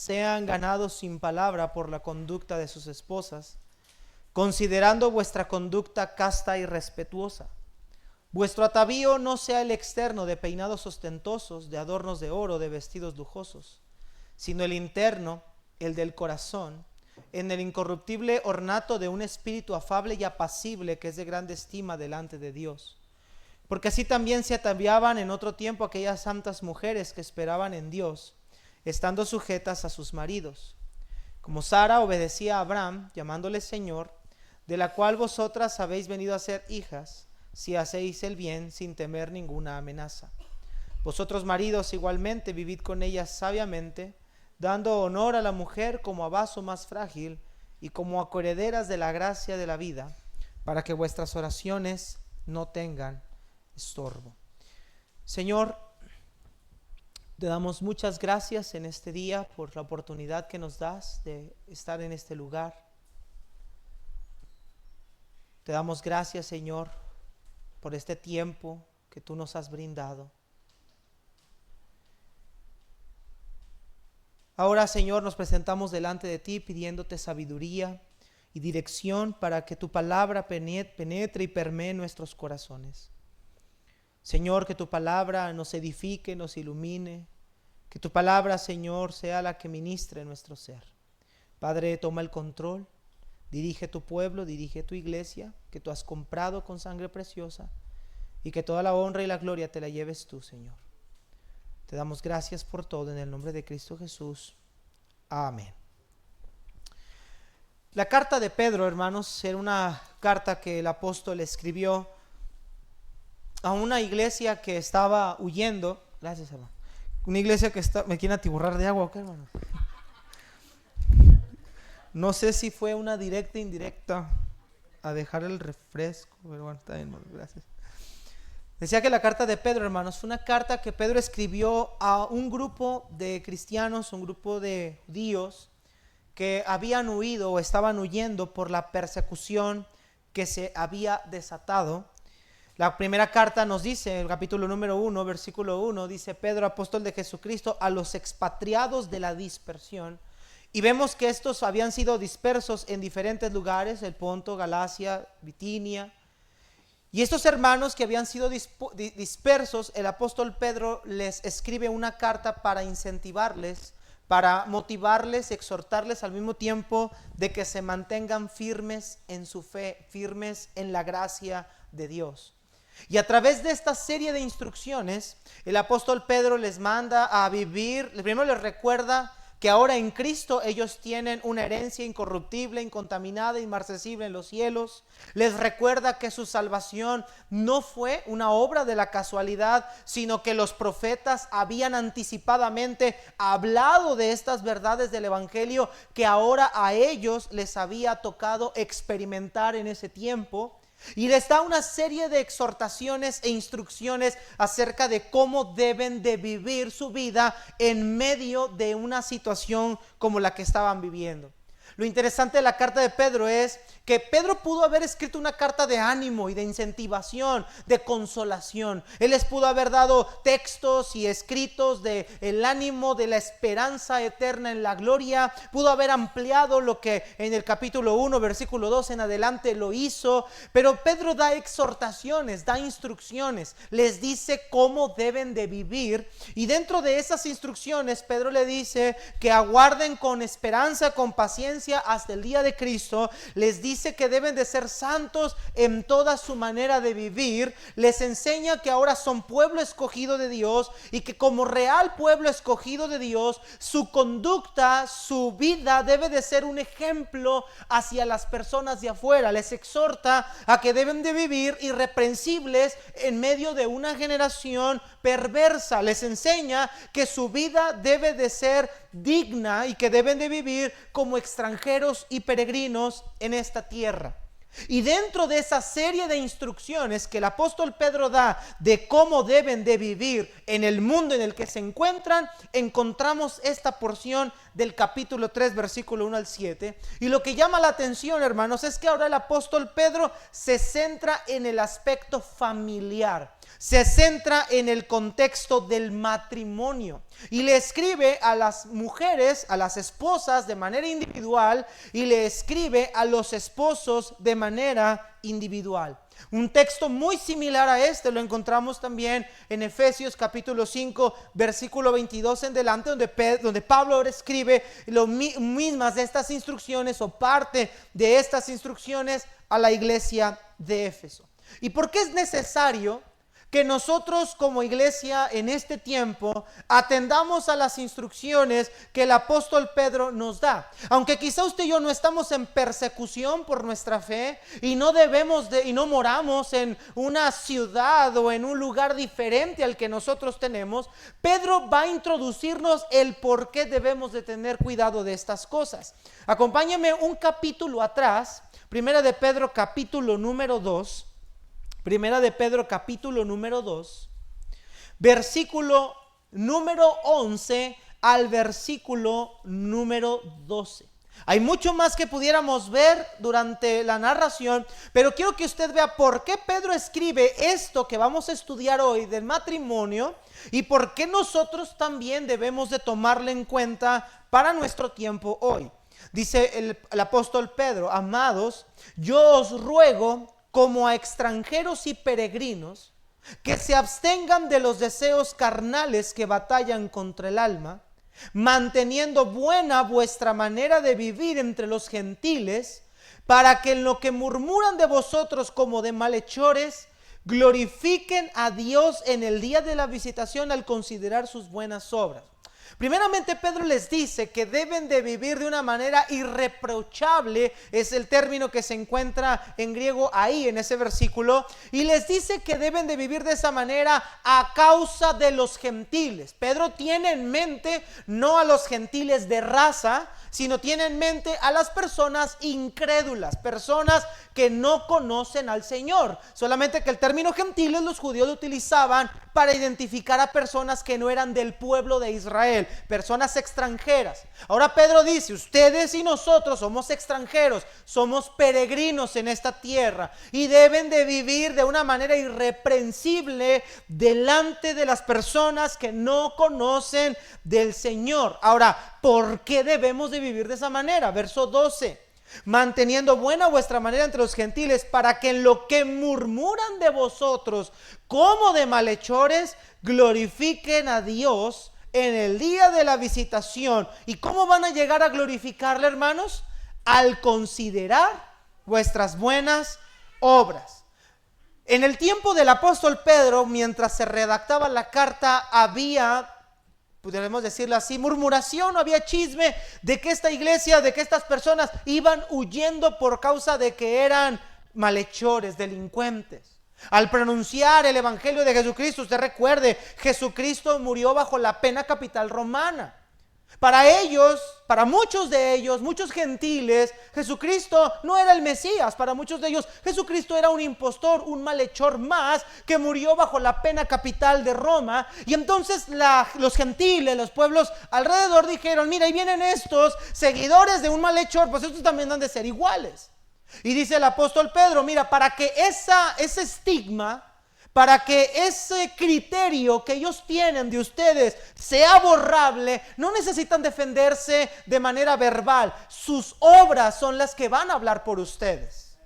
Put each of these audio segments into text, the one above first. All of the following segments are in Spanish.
sean ganados sin palabra por la conducta de sus esposas, considerando vuestra conducta casta y respetuosa. Vuestro atavío no sea el externo de peinados ostentosos, de adornos de oro, de vestidos lujosos, sino el interno, el del corazón, en el incorruptible ornato de un espíritu afable y apacible, que es de grande estima delante de Dios. Porque así también se ataviaban en otro tiempo aquellas santas mujeres que esperaban en Dios, estando sujetas a sus maridos, como Sara obedecía a Abraham, llamándole Señor, de la cual vosotras habéis venido a ser hijas, si hacéis el bien sin temer ninguna amenaza. Vosotros maridos igualmente vivid con ellas sabiamente, dando honor a la mujer como a vaso más frágil y como a coherederas de la gracia de la vida, para que vuestras oraciones no tengan estorbo. Señor, te damos muchas gracias en este día por la oportunidad que nos das de estar en este lugar. Te damos gracias, Señor, por este tiempo que tú nos has brindado. Ahora, Señor, nos presentamos delante de ti pidiéndote sabiduría y dirección para que tu palabra penetre y permee nuestros corazones. Señor, que tu palabra nos edifique, nos ilumine, que tu palabra, Señor, sea la que ministre nuestro ser. Padre, toma el control, dirige tu pueblo, dirige tu iglesia, que tú has comprado con sangre preciosa, y que toda la honra y la gloria te la lleves tú, Señor. Te damos gracias por todo en el nombre de Cristo Jesús. Amén. La carta de Pedro, hermanos, era una carta que el apóstol escribió a una iglesia que estaba huyendo. Gracias, hermano. Una iglesia que está... ¿Me quieren atiborrar de agua o qué, hermano? No sé si fue una directa o indirecta a dejar el refresco, pero bueno, está bien, gracias. Decía que la carta de Pedro, hermanos, fue una carta que Pedro escribió a un grupo de cristianos, un grupo de judíos que habían huido o estaban huyendo por la persecución que se había desatado. La primera carta nos dice, el capítulo número 1, versículo 1, dice: Pedro, apóstol de Jesucristo, a los expatriados de la dispersión. Y vemos que estos habían sido dispersos en diferentes lugares, el Ponto, Galacia, Bitinia. Y estos hermanos que habían sido dispersos, el apóstol Pedro les escribe una carta para incentivarles, para motivarles, exhortarles al mismo tiempo de que se mantengan firmes en su fe, firmes en la gracia de Dios. Y a través de esta serie de instrucciones, el apóstol Pedro les manda a vivir, primero les recuerda que ahora en Cristo ellos tienen una herencia incorruptible, incontaminada, inmarcesible en los cielos. Les recuerda que su salvación no fue una obra de la casualidad, sino que los profetas habían anticipadamente hablado de estas verdades del evangelio que ahora a ellos les había tocado experimentar en ese tiempo. Y les da una serie de exhortaciones e instrucciones acerca de cómo deben de vivir su vida en medio de una situación como la que estaban viviendo. Lo interesante de la carta de Pedro es que Pedro pudo haber escrito una carta de ánimo y de incentivación, de consolación. Él les pudo haber dado textos y escritos de el ánimo, de la esperanza eterna en la gloria. Pudo haber ampliado lo que en el capítulo 1, versículo 2 en adelante lo hizo. Pero Pedro da exhortaciones, da instrucciones, les dice cómo deben de vivir. Y dentro de esas instrucciones, Pedro le dice que aguarden con esperanza, con paciencia hasta el día de Cristo. Les dice que deben de ser santos en toda su manera de vivir. Les enseña que ahora son pueblo escogido de Dios y que como real pueblo escogido de Dios, su conducta, su vida debe de ser un ejemplo hacia las personas de afuera. Les exhorta a que deben de vivir irreprensibles en medio de una generación perversa. Les enseña que su vida debe de ser digna y que deben de vivir como extranjeros y peregrinos en esta tierra. Y dentro de esa serie de instrucciones que el apóstol Pedro da de cómo deben de vivir en el mundo en el que se encuentran, encontramos esta porción del capítulo 3, versículo 1 al 7. Y lo que llama la atención, hermanos, es que ahora el apóstol Pedro se centra en el aspecto familiar. se centra en el contexto del matrimonio y le escribe a las mujeres, a las esposas de manera individual y le escribe a los esposos de manera individual. Un texto muy similar a este lo encontramos también en Efesios capítulo 5 versículo 22 en delante, donde Pablo ahora escribe las mismas de estas instrucciones o parte de estas instrucciones a la iglesia de Éfeso. ¿Y por qué es necesario que nosotros como iglesia en este tiempo atendamos a las instrucciones que el apóstol Pedro nos da? Aunque quizá usted y yo no estamos en persecución por nuestra fe y no moramos en una ciudad o en un lugar diferente al que nosotros tenemos, Pedro va a introducirnos el por qué debemos de tener cuidado de estas cosas. Acompáñame un capítulo atrás, Primera de Pedro capítulo número 2. Primera de Pedro capítulo número 2, versículo número 11 al versículo número 12. Hay mucho más que pudiéramos ver durante la narración, pero quiero que usted vea por qué Pedro escribe esto que vamos a estudiar hoy del matrimonio y por qué nosotros también debemos de tomarlo en cuenta para nuestro tiempo hoy. Dice el apóstol Pedro: amados, yo os ruego como a extranjeros y peregrinos, que se abstengan de los deseos carnales que batallan contra el alma, manteniendo buena vuestra manera de vivir entre los gentiles, para que en lo que murmuran de vosotros como de malhechores, glorifiquen a Dios en el día de la visitación al considerar sus buenas obras. Primeramente, Pedro les dice que deben de vivir de una manera irreprochable, es el término que se encuentra en griego ahí en ese versículo, y les dice que deben de vivir de esa manera a causa de los gentiles. Pedro tiene en mente no a los gentiles de raza, sino tiene en mente a las personas incrédulas, personas que no conocen al Señor. Solamente que el término gentiles los judíos lo utilizaban para identificar a personas que no eran del pueblo de Israel, personas extranjeras. Ahora Pedro dice: ustedes y nosotros somos extranjeros, somos peregrinos en esta tierra y deben de vivir de una manera irreprensible delante de las personas que no conocen del Señor. Ahora, ¿por qué debemos de vivir de esa manera? Verso 12: manteniendo buena vuestra manera entre los gentiles, para que en lo que murmuran de vosotros como de malhechores, glorifiquen a Dios en el día de la visitación. ¿Y cómo van a llegar a glorificarle, hermanos? Al considerar vuestras buenas obras. En el tiempo del apóstol Pedro, mientras se redactaba la carta, había, podríamos decirlo así, murmuración, había chisme de que esta iglesia, de que estas personas iban huyendo por causa de que eran malhechores, delincuentes. Al pronunciar el evangelio de Jesucristo, usted recuerde, Jesucristo murió bajo la pena capital romana. Para ellos, para muchos de ellos, muchos gentiles, Jesucristo no era el Mesías. Para muchos de ellos, Jesucristo era un impostor, un malhechor más que murió bajo la pena capital de Roma. Y entonces los gentiles, los pueblos alrededor dijeron: mira, ahí vienen estos seguidores de un malhechor, pues estos también han de ser iguales. Y dice el apóstol Pedro: mira, para que ese estigma, para que ese criterio que ellos tienen de ustedes sea borrable, no necesitan defenderse de manera verbal. Sus obras son las que van a hablar por ustedes.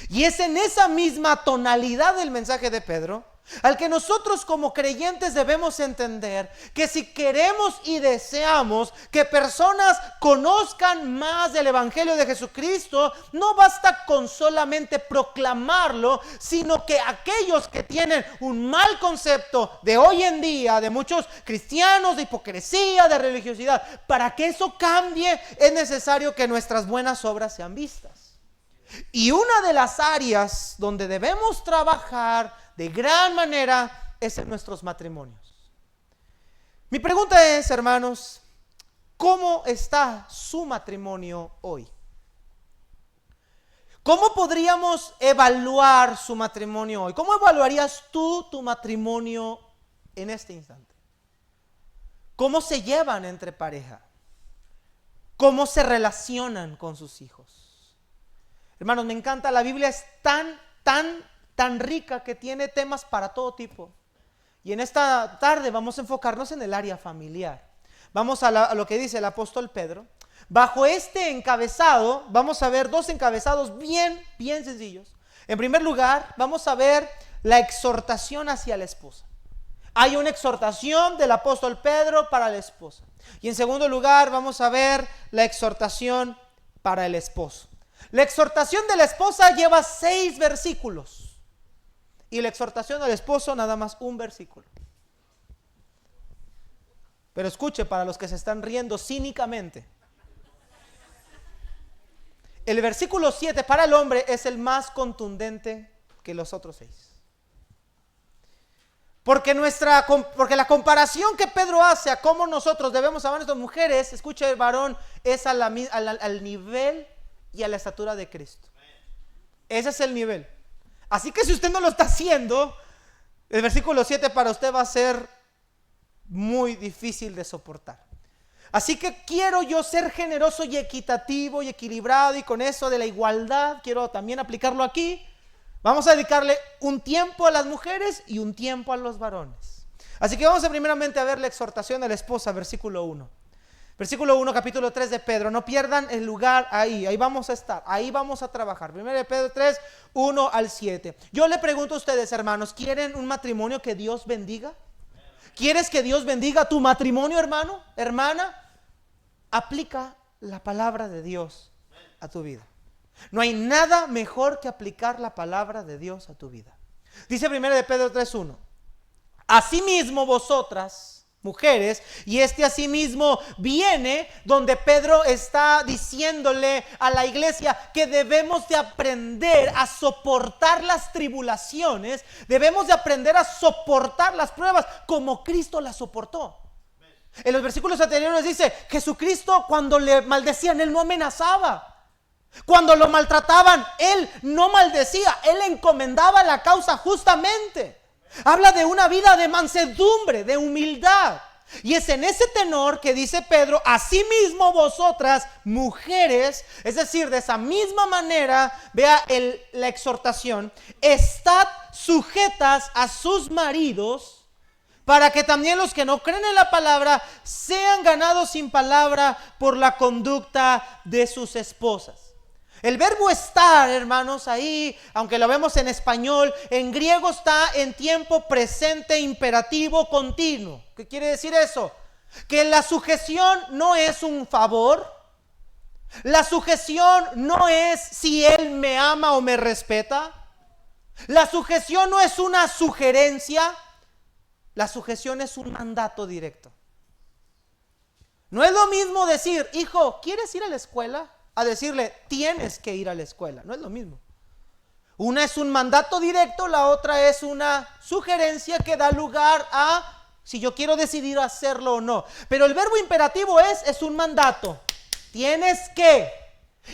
Y es en esa misma tonalidad del mensaje de Pedro al que nosotros como creyentes debemos entender que si queremos y deseamos que personas conozcan más del evangelio de Jesucristo, no basta con solamente proclamarlo, sino que aquellos que tienen un mal concepto de hoy en día, de muchos cristianos, de hipocresía, de religiosidad, para que eso cambie es necesario que nuestras buenas obras sean vistas. Y una de las áreas donde debemos trabajar de gran manera es en nuestros matrimonios. Mi pregunta es, hermanos, ¿cómo está su matrimonio hoy? ¿Cómo podríamos evaluar su matrimonio hoy? ¿Cómo evaluarías tú tu matrimonio en este instante? ¿Cómo se llevan entre pareja? ¿Cómo se relacionan con sus hijos? Hermanos, me encanta, la Biblia es tan tan rica que tiene temas para todo tipo. Y en esta tarde vamos a enfocarnos en el área familiar. Vamos a lo que dice el apóstol Pedro. Bajo este encabezado vamos a ver dos encabezados bien sencillos. En primer lugar, vamos a ver la exhortación hacia la esposa. Hay una exhortación del apóstol Pedro para la esposa. Y en segundo lugar, vamos a ver la exhortación para el esposo. La exhortación de la esposa lleva 6 versículos. Y la exhortación del esposo nada más un versículo. Pero escuche, para los que se están riendo cínicamente, el versículo 7 para el hombre es el más contundente que los otros 6. Porque la comparación que Pedro hace a cómo nosotros debemos amar a nuestras mujeres, escuche, varón, es al nivel y a la estatura de Cristo. Ese es el nivel. Así que si usted no lo está haciendo, el versículo 7 para usted va a ser muy difícil de soportar. Así que quiero yo ser generoso y equitativo y equilibrado, y con eso de la igualdad quiero también aplicarlo aquí. Vamos a dedicarle un tiempo a las mujeres y un tiempo a los varones. Así que vamos primeramente a ver la exhortación a la esposa, versículo 1. Versículo 1, capítulo 3 de Pedro. No pierdan el lugar ahí vamos a estar, ahí vamos a trabajar. 1 de Pedro 3, 1 al 7. Yo le pregunto a ustedes, hermanos, ¿quieren un matrimonio que Dios bendiga? ¿Quieres que Dios bendiga tu matrimonio, hermano, hermana? Aplica la palabra de Dios a tu vida. No hay nada mejor que aplicar la palabra de Dios a tu vida. Dice 1 de Pedro 3:1. Asimismo vosotras, mujeres, y asimismo viene donde Pedro está diciéndole a la iglesia que debemos de aprender a soportar las tribulaciones, debemos de aprender a soportar las pruebas como Cristo las soportó. En los versículos anteriores dice, Jesucristo cuando le maldecían, Él no amenazaba. Cuando lo maltrataban, Él no maldecía, Él encomendaba la causa justamente. Habla de una vida de mansedumbre, de humildad. Y es en ese tenor que dice Pedro, asimismo vosotras, mujeres, es decir, de esa misma manera, vea la exhortación, estad sujetas a sus maridos, para que también los que no creen en la palabra sean ganados sin palabra por la conducta de sus esposas. El verbo estar, hermanos, ahí, aunque lo vemos en español, en griego está en tiempo presente imperativo continuo. ¿Qué quiere decir eso? Que la sujeción no es un favor. La sujeción no es si él me ama o me respeta. La sujeción no es una sugerencia. La sujeción es un mandato directo. No es lo mismo decir, hijo, ¿quieres ir a la escuela? A decirle, tienes que ir a la escuela. No es lo mismo. Una es un mandato directo, la otra es una sugerencia que da lugar a si yo quiero decidir hacerlo o no. Pero el verbo imperativo es un mandato. Tienes que.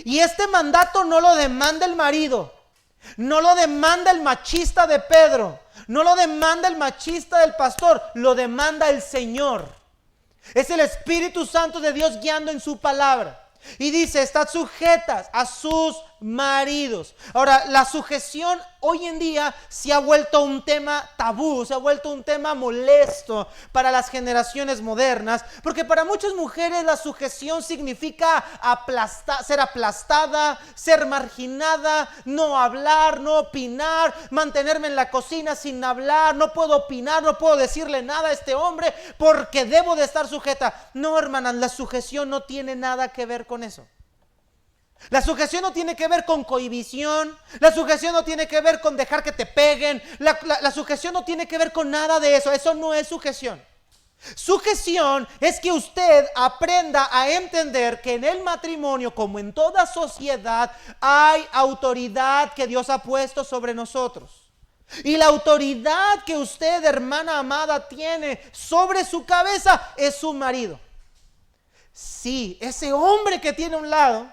Y este mandato no lo demanda el marido. No lo demanda el machista de Pedro. No lo demanda el machista del pastor. Lo demanda el Señor. Es el Espíritu Santo de Dios guiando en su palabra. Y dice, estad sujetas a sus maridos. Ahora, la sujeción hoy en día se ha vuelto un tema tabú, se ha vuelto un tema molesto para las generaciones modernas, porque para muchas mujeres la sujeción significa ser aplastada, ser marginada, no hablar, no opinar, mantenerme en la cocina sin hablar, no puedo opinar, no puedo decirle nada a este hombre porque debo de estar sujeta. No, hermanas, la sujeción no tiene nada que ver con eso. La sujeción no tiene que ver con cohibición. La sujeción no tiene que ver con dejar que te peguen. La sujeción no tiene que ver con nada de eso. Eso no es sujeción. Sujeción es que usted aprenda a entender que en el matrimonio, como en toda sociedad, hay autoridad que Dios ha puesto sobre nosotros. Y la autoridad que usted, hermana amada, tiene sobre su cabeza es su marido. Sí, ese hombre que tiene a un lado,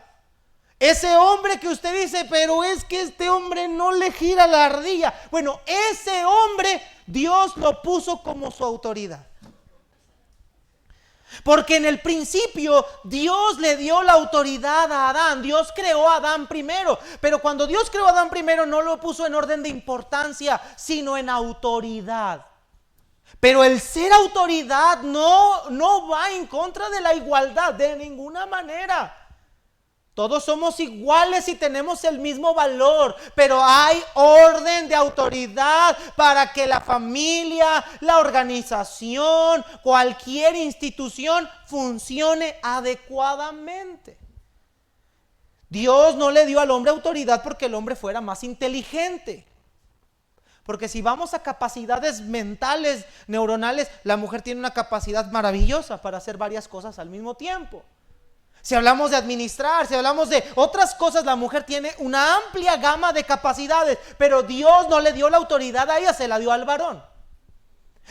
ese hombre que usted dice, pero es que este hombre no le gira la ardilla. Bueno, ese hombre Dios lo puso como su autoridad. Porque en el principio Dios le dio la autoridad a Adán. Dios creó a Adán primero. Pero cuando Dios creó a Adán primero, no lo puso en orden de importancia, sino en autoridad. Pero el ser autoridad no va en contra de la igualdad de ninguna manera. Todos somos iguales y tenemos el mismo valor, pero hay orden de autoridad para que la familia, la organización, cualquier institución funcione adecuadamente. Dios no le dio al hombre autoridad porque el hombre fuera más inteligente. Porque si vamos a capacidades mentales, neuronales, la mujer tiene una capacidad maravillosa para hacer varias cosas al mismo tiempo. Si hablamos de administrar, si hablamos de otras cosas, la mujer tiene una amplia gama de capacidades, pero Dios no le dio la autoridad a ella, se la dio al varón.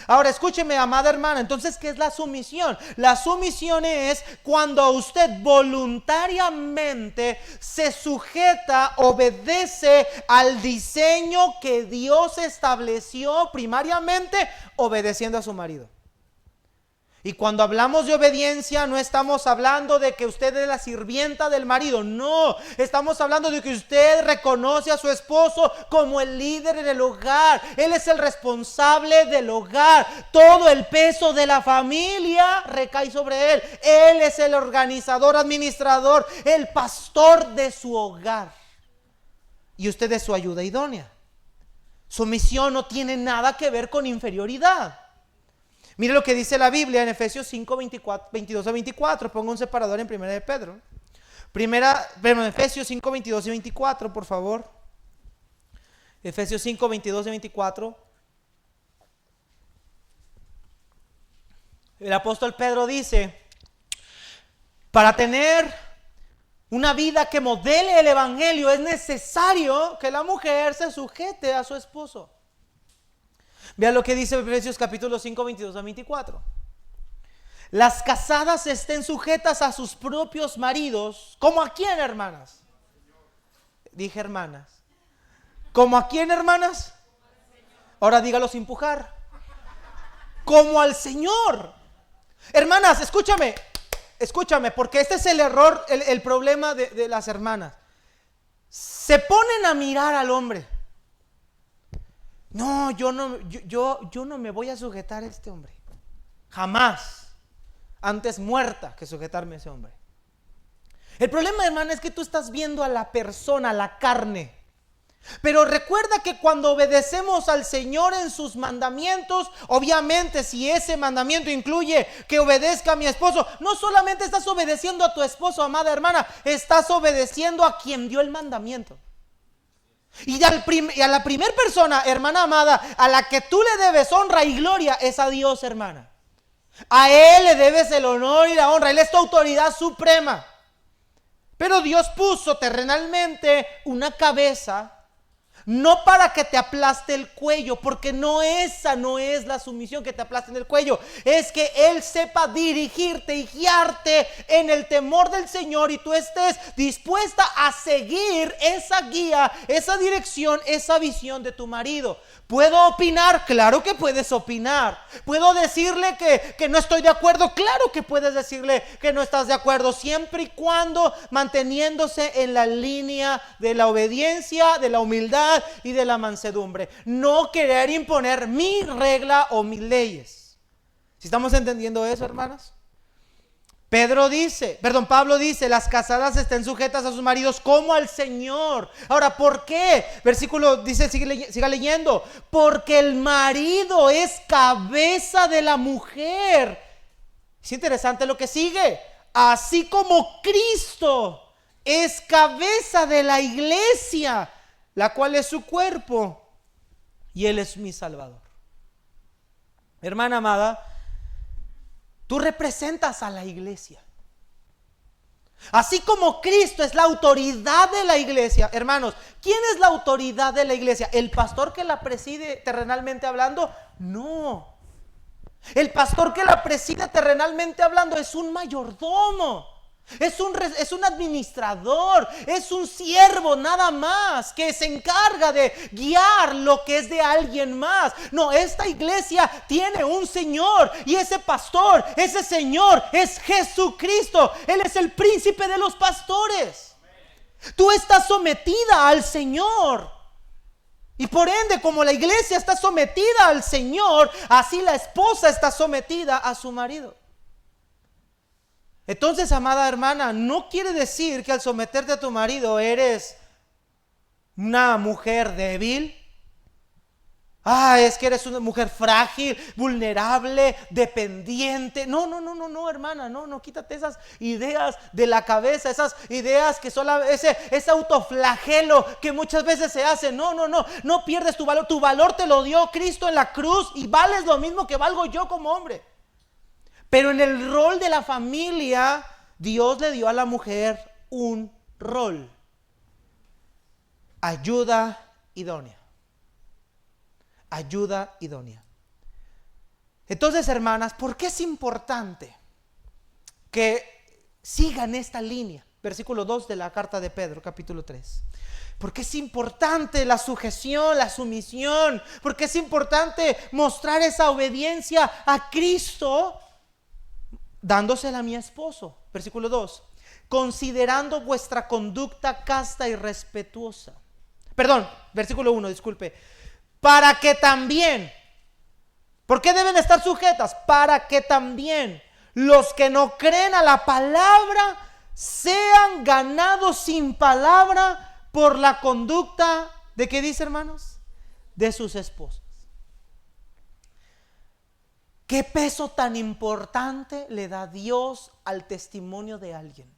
Ahora escúcheme, amada hermana, entonces ¿qué es la sumisión? La sumisión es cuando usted voluntariamente se sujeta, obedece al diseño que Dios estableció primariamente, obedeciendo a su marido. Y cuando hablamos de obediencia, no estamos hablando de que usted es la sirvienta del marido. No, estamos hablando de que usted reconoce a su esposo como el líder en el hogar. Él es el responsable del hogar. Todo el peso de la familia recae sobre él. Él es el organizador, administrador, el pastor de su hogar. Y usted es su ayuda idónea. Su misión no tiene nada que ver con inferioridad. Mire lo que dice la Biblia en Efesios 5, 22 a 24. Pongo un separador en 1 de Pedro. Efesios 5, 22 y 24, por favor. Efesios 5, 22 y 24. El apóstol Pedro dice: para tener una vida que modele el evangelio es necesario que la mujer se sujete a su esposo. Vean lo que dice Efesios capítulo 5, 22 a 24. Las casadas estén sujetas a sus propios maridos. ¿Cómo a quién, hermanas? Dije hermanas. ¿Cómo a quién, hermanas? Ahora dígalo sin empujar. Como al Señor. Hermanas, escúchame, porque este es el error, el problema de las hermanas. Se ponen a mirar al hombre. No, yo no me voy a sujetar a este hombre. Jamás. Antes muerta que sujetarme a ese hombre. El problema, hermana, es que tú estás viendo a la persona, a la carne. Pero recuerda que cuando obedecemos al Señor en sus mandamientos, obviamente si ese mandamiento incluye que obedezca a mi esposo, no solamente estás obedeciendo a tu esposo, amada hermana, estás obedeciendo a quien dio el mandamiento. Y a la primera persona, hermana amada, a la que tú le debes honra y gloria es a Dios, hermana. A Él le debes el honor y la honra. Él es tu autoridad suprema. Pero Dios puso terrenalmente una cabeza, no para que te aplaste el cuello, porque esa no es la sumisión, que te aplaste en el cuello. Es que Él sepa dirigirte y guiarte en el temor del Señor, y tú estés dispuesta a seguir esa guía, esa dirección, esa visión de tu marido. ¿Puedo opinar? Claro que puedes opinar. ¿Puedo decirle que no estoy de acuerdo? Claro que puedes decirle que no estás de acuerdo, siempre y cuando manteniéndose en la línea de la obediencia, de la humildad y de la mansedumbre. No querer imponer mi regla o mis leyes. ¿Sí estamos entendiendo eso, hermanas? Pablo dice, las casadas estén sujetas a sus maridos como al Señor. Ahora, ¿por qué? Versículo dice, siga leyendo. Porque el marido es cabeza de la mujer. Es interesante lo que sigue. Así como Cristo es cabeza de la iglesia, la cual es su cuerpo, y Él es mi Salvador. Hermana amada, tú representas a la iglesia. Así como Cristo es la autoridad de la iglesia. Hermanos, ¿quién es la autoridad de la iglesia? ¿El pastor que la preside terrenalmente hablando? No. El pastor que la preside terrenalmente hablando es un mayordomo. Es un administrador, es un siervo nada más que se encarga de guiar lo que es de alguien más. No, esta iglesia tiene un Señor y ese pastor, ese Señor es Jesucristo. Él es el príncipe de los pastores. Tú estás sometida al Señor. Y por ende, como la iglesia está sometida al Señor, así la esposa está sometida a su marido. Entonces, amada hermana, no quiere decir que al someterte a tu marido eres una mujer débil. Es que eres una mujer frágil, vulnerable, dependiente. No, hermana, no, quítate esas ideas de la cabeza, esas ideas que solo ese autoflagelo que muchas veces se hace. No pierdes tu valor te lo dio Cristo en la cruz y vales lo mismo que valgo yo como hombre. Pero en el rol de la familia, Dios le dio a la mujer un rol: ayuda idónea. Ayuda idónea. Entonces, hermanas, ¿por qué es importante que sigan esta línea? Versículo 2 de la carta de Pedro, capítulo 3. Porque es importante la sujeción, la sumisión. Porque es importante mostrar esa obediencia a Cristo, dándosela a mi esposo. Versículo 2. Considerando vuestra conducta casta y respetuosa. Perdón, versículo 1, disculpe. Para que también, ¿por qué deben estar sujetas? Para que también los que no creen a la palabra sean ganados sin palabra por la conducta ¿de qué dice, hermanos? De sus esposas. ¿Qué peso tan importante le da Dios al testimonio de alguien?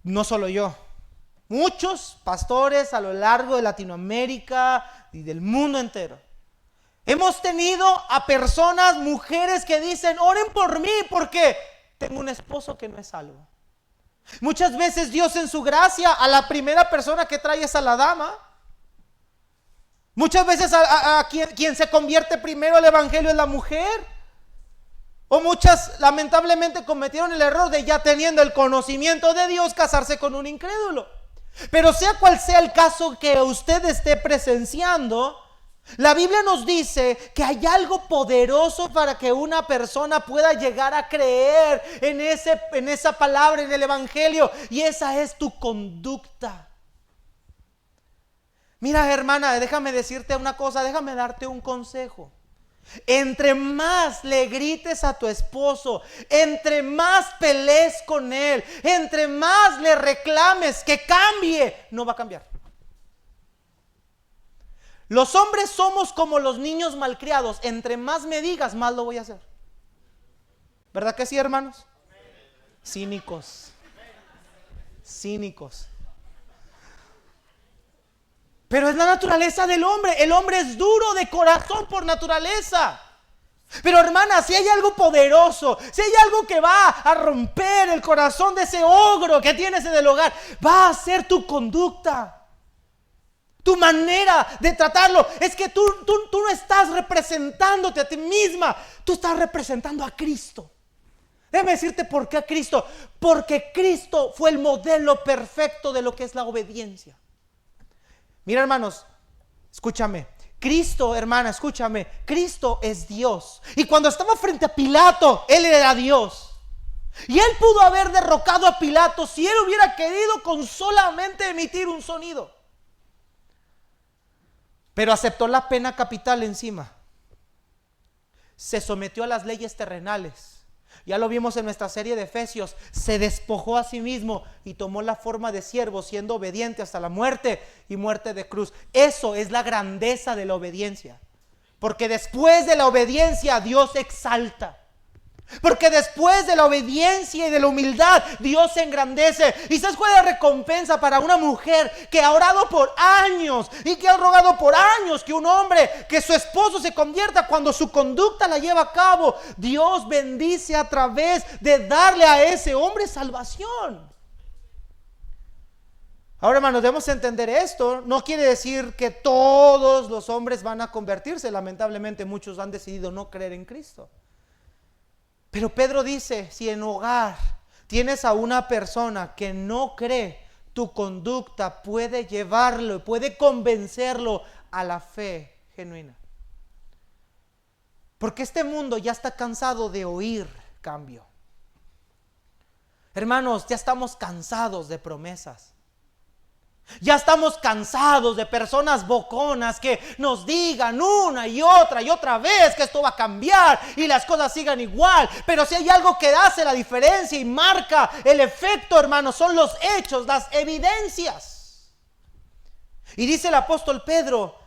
No solo yo. Muchos pastores a lo largo de Latinoamérica y del mundo entero. Hemos tenido a personas, mujeres que dicen: oren por mí porque tengo un esposo que no es salvo. Muchas veces Dios en su gracia a la primera persona que trae es a la dama. Muchas veces a quien se convierte primero al evangelio es la mujer. O muchas lamentablemente cometieron el error de, ya teniendo el conocimiento de Dios, casarse con un incrédulo. Pero sea cual sea el caso que usted esté presenciando, la Biblia nos dice que hay algo poderoso para que una persona pueda llegar a creer en esa palabra, en el evangelio, y esa es tu conducta. Mira, hermana, déjame decirte una cosa, déjame darte un consejo. Entre más le grites a tu esposo, entre más pelees con él, entre más le reclames que cambie, no va a cambiar. Los hombres somos como los niños malcriados. Entre más me digas, más lo voy a hacer. ¿Verdad que sí, hermanos? Cínicos. Pero es la naturaleza del hombre. El hombre es duro de corazón por naturaleza. Pero hermana, si hay algo poderoso, si hay algo que va a romper el corazón de ese ogro que tienes en el hogar, va a ser tu conducta, tu manera de tratarlo. Es que tú no estás representándote a ti misma, tú estás representando a Cristo. Déjame decirte por qué a Cristo. Porque Cristo fue el modelo perfecto de lo que es la obediencia. Mira, hermanos, escúchame. Cristo, hermana, escúchame. Cristo es Dios. Y cuando estaba frente a Pilato, Él era Dios. Y Él pudo haber derrocado a Pilato si Él hubiera querido con solamente emitir un sonido. Pero aceptó la pena capital encima. Se sometió a las leyes terrenales. Ya lo vimos en nuestra serie de Efesios. Se despojó a sí mismo y tomó la forma de siervo, siendo obediente hasta la muerte y muerte de cruz. Eso es la grandeza de la obediencia. Porque después de la obediencia Dios exalta. Porque después de la obediencia y de la humildad Dios se engrandece. ¿Y sabes cuál es la recompensa para una mujer que ha orado por años y que ha rogado por años que un hombre, que su esposo se convierta? Cuando su conducta la lleva a cabo, Dios bendice a través de darle a ese hombre salvación. Ahora, hermanos, debemos entender esto. No quiere decir que todos los hombres van a convertirse. Lamentablemente muchos han decidido no creer en Cristo. Pero Pedro dice, si en hogar tienes a una persona que no cree, tu conducta puede llevarlo, puede convencerlo a la fe genuina. Porque este mundo ya está cansado de oír cambio. Hermanos, ya estamos cansados de promesas. Ya estamos cansados de personas boconas que nos digan una y otra vez que esto va a cambiar y las cosas sigan igual. Pero si hay algo que hace la diferencia y marca el efecto, hermanos, son los hechos, las evidencias. Y dice el apóstol Pedro,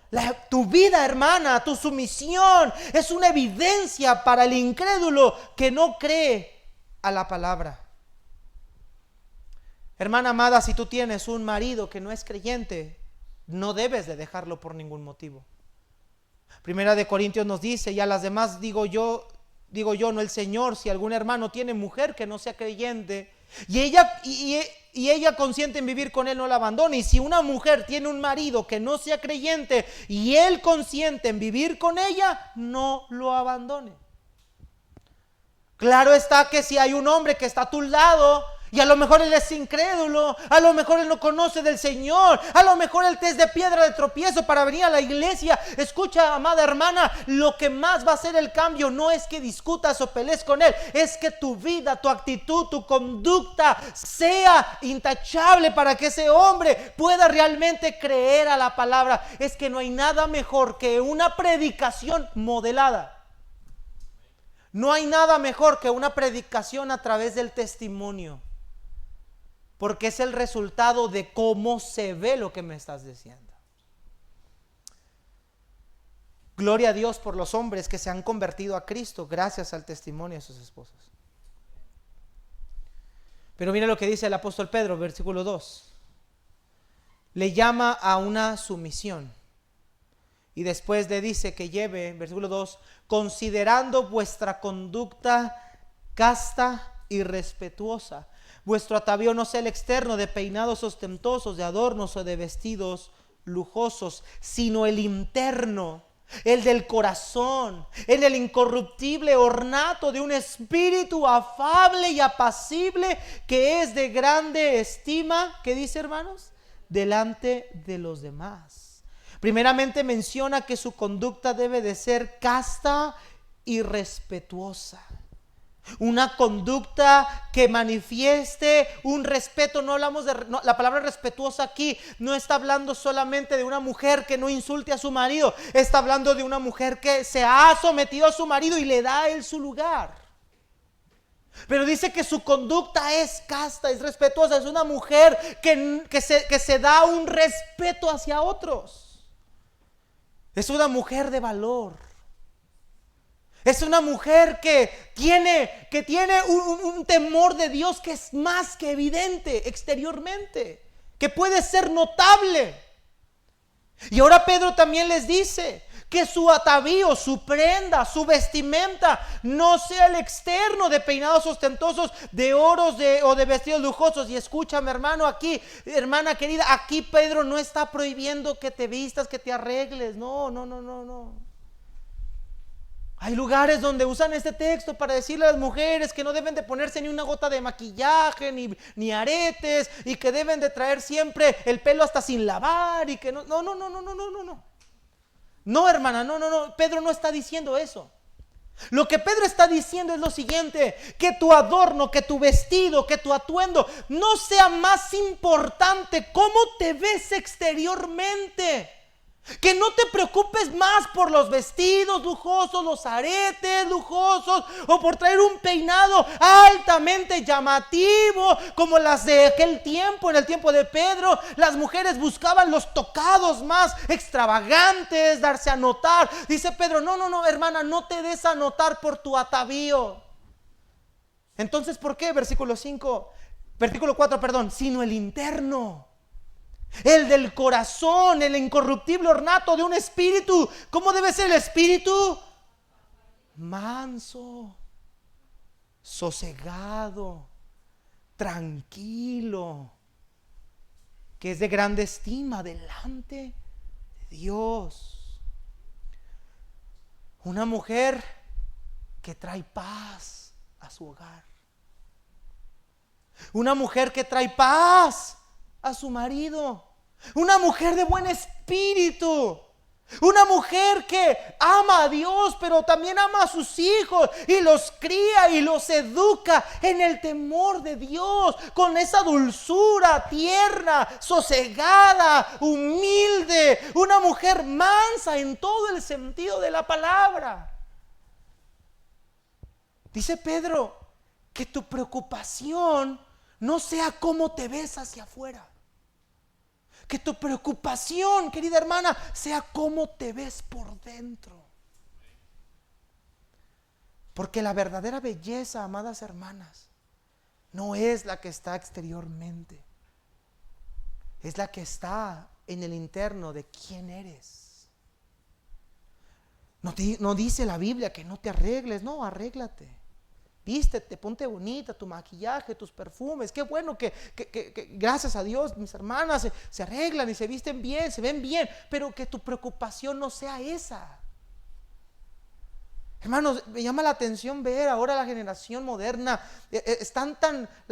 tu vida, hermana, tu sumisión es una evidencia para el incrédulo que no cree a la palabra. Hermana amada, si tú tienes un marido que no es creyente, no debes de dejarlo por ningún motivo. Primera de Corintios nos dice, y a las demás digo yo, no el Señor, si algún hermano tiene mujer que no sea creyente, y ella consiente en vivir con él, no la abandone. Y si una mujer tiene un marido que no sea creyente, y él consiente en vivir con ella, no lo abandone. Claro está que si hay un hombre que está a tu lado, y a lo mejor él es incrédulo, a lo mejor él no conoce del Señor, a lo mejor él te es de piedra de tropiezo para venir a la iglesia. Escucha, amada hermana, lo que más va a hacer el cambio no es que discutas o pelees con él, es que tu vida, tu actitud, tu conducta sea intachable para que ese hombre pueda realmente creer a la palabra. Es que no hay nada mejor que una predicación modelada. No hay nada mejor que una predicación a través del testimonio. Porque es el resultado de cómo se ve lo que me estás diciendo. Gloria a Dios por los hombres que se han convertido a Cristo gracias al testimonio de sus esposas. Pero mira lo que dice el apóstol Pedro, versículo 2. Le llama a una sumisión. Y después le dice que lleve, versículo 2, considerando vuestra conducta casta y respetuosa. Vuestro atavío no sea el externo de peinados ostentosos, de adornos o de vestidos lujosos, sino el interno, el del corazón, en el incorruptible ornato de un espíritu afable y apacible, que es de grande estima, ¿qué dice, hermanos? Delante de los demás. Primeramente menciona que su conducta debe de ser casta y respetuosa. Una conducta que manifieste un respeto. No hablamos de la palabra respetuosa aquí no está hablando solamente de una mujer que no insulte a su marido. Está hablando de una mujer que se ha sometido a su marido y le da a él su lugar. Pero dice que su conducta es casta, es respetuosa. Es una mujer que se da un respeto hacia otros. Es una mujer de valor. Es una mujer que tiene un temor de Dios que es más que evidente exteriormente, que puede ser notable. Y ahora Pedro también les dice que su atavío, su prenda, su vestimenta no sea el externo de peinados ostentosos, de oros o de vestidos lujosos. Y escúchame, hermano, aquí, hermana querida, aquí Pedro no está prohibiendo que te vistas, que te arregles. No. Hay lugares donde usan este texto para decirle a las mujeres que no deben de ponerse ni una gota de maquillaje, ni aretes, y que deben de traer siempre el pelo hasta sin lavar, y que no. No, hermana, no. Pedro no está diciendo eso. Lo que Pedro está diciendo es lo siguiente: que tu adorno, que tu vestido, que tu atuendo no sea más importante cómo te ves exteriormente. Que no te preocupes más por los vestidos lujosos, los aretes lujosos, o por traer un peinado altamente llamativo como las de aquel tiempo. En el tiempo de Pedro, las mujeres buscaban los tocados más extravagantes, darse a notar. Dice Pedro, no, hermana, no te des a notar por tu atavío. Entonces, ¿por qué? Versículo 4, sino el interno, el del corazón, el incorruptible ornato de un espíritu. ¿Cómo debe ser el espíritu? Manso, sosegado, tranquilo, que es de grande estima delante de Dios. Una mujer que trae paz a su hogar. Una mujer que trae paz a su marido. Una mujer de buen espíritu. Una mujer que ama a Dios, pero también ama a sus hijos y los cría y los educa en el temor de Dios, con esa dulzura tierna, sosegada, humilde. Una mujer mansa en todo el sentido de la palabra. Dice Pedro que tu preocupación no sea cómo te ves hacia afuera. Que tu preocupación, querida hermana, sea cómo te ves por dentro. Porque la verdadera belleza, amadas hermanas, no es la que está exteriormente. Es la que está en el interno de quién eres. No dice la Biblia que no te arregles. No, arréglate. Vístete, ponte bonita, tu maquillaje, tus perfumes. Qué bueno que gracias a Dios mis hermanas se arreglan y se visten bien, se ven bien. Pero que tu preocupación no sea esa. Hermanos, me llama la atención ver ahora la generación moderna. Están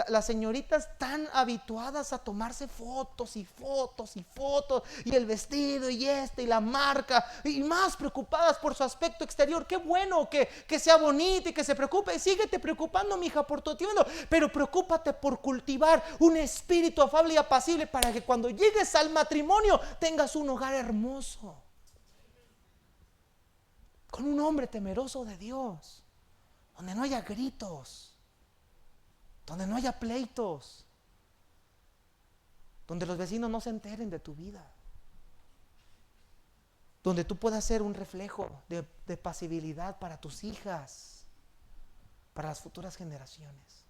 las señoritas tan habituadas a tomarse fotos y fotos y fotos, y el vestido y y la marca, y más preocupadas por su aspecto exterior. Qué bueno que sea bonita y que se preocupe. Síguete preocupando, mija, por tu tiempo, pero preocúpate por cultivar un espíritu afable y apacible para que cuando llegues al matrimonio tengas un hogar hermoso, con un hombre temeroso de Dios, donde no haya gritos, donde no haya pleitos, donde los vecinos no se enteren de tu vida, donde tú puedas ser un reflejo de pasibilidad para tus hijas, para las futuras generaciones.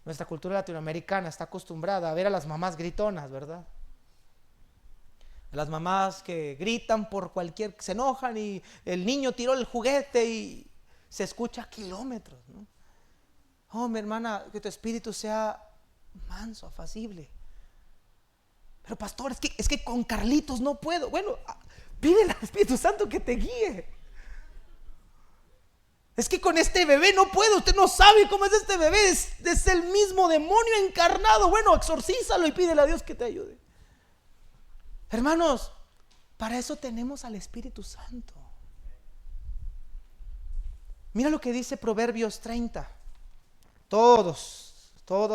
Nuestra cultura latinoamericana está acostumbrada a ver a las mamás gritonas, ¿verdad? Las mamás que gritan por cualquier, se enojan y el niño tiró el juguete y se escucha a kilómetros, ¿no? Oh, mi hermana, que tu espíritu sea manso, apacible. Pero pastor, es que con Carlitos no puedo. Bueno, pídele al Espíritu Santo que te guíe. Es que con este bebé no puedo, usted no sabe cómo es este bebé, es el mismo demonio encarnado. Bueno, exorcízalo y pídele a Dios que te ayude. Hermanos, para eso tenemos al Espíritu Santo. Mira lo que dice Proverbios 30. Todos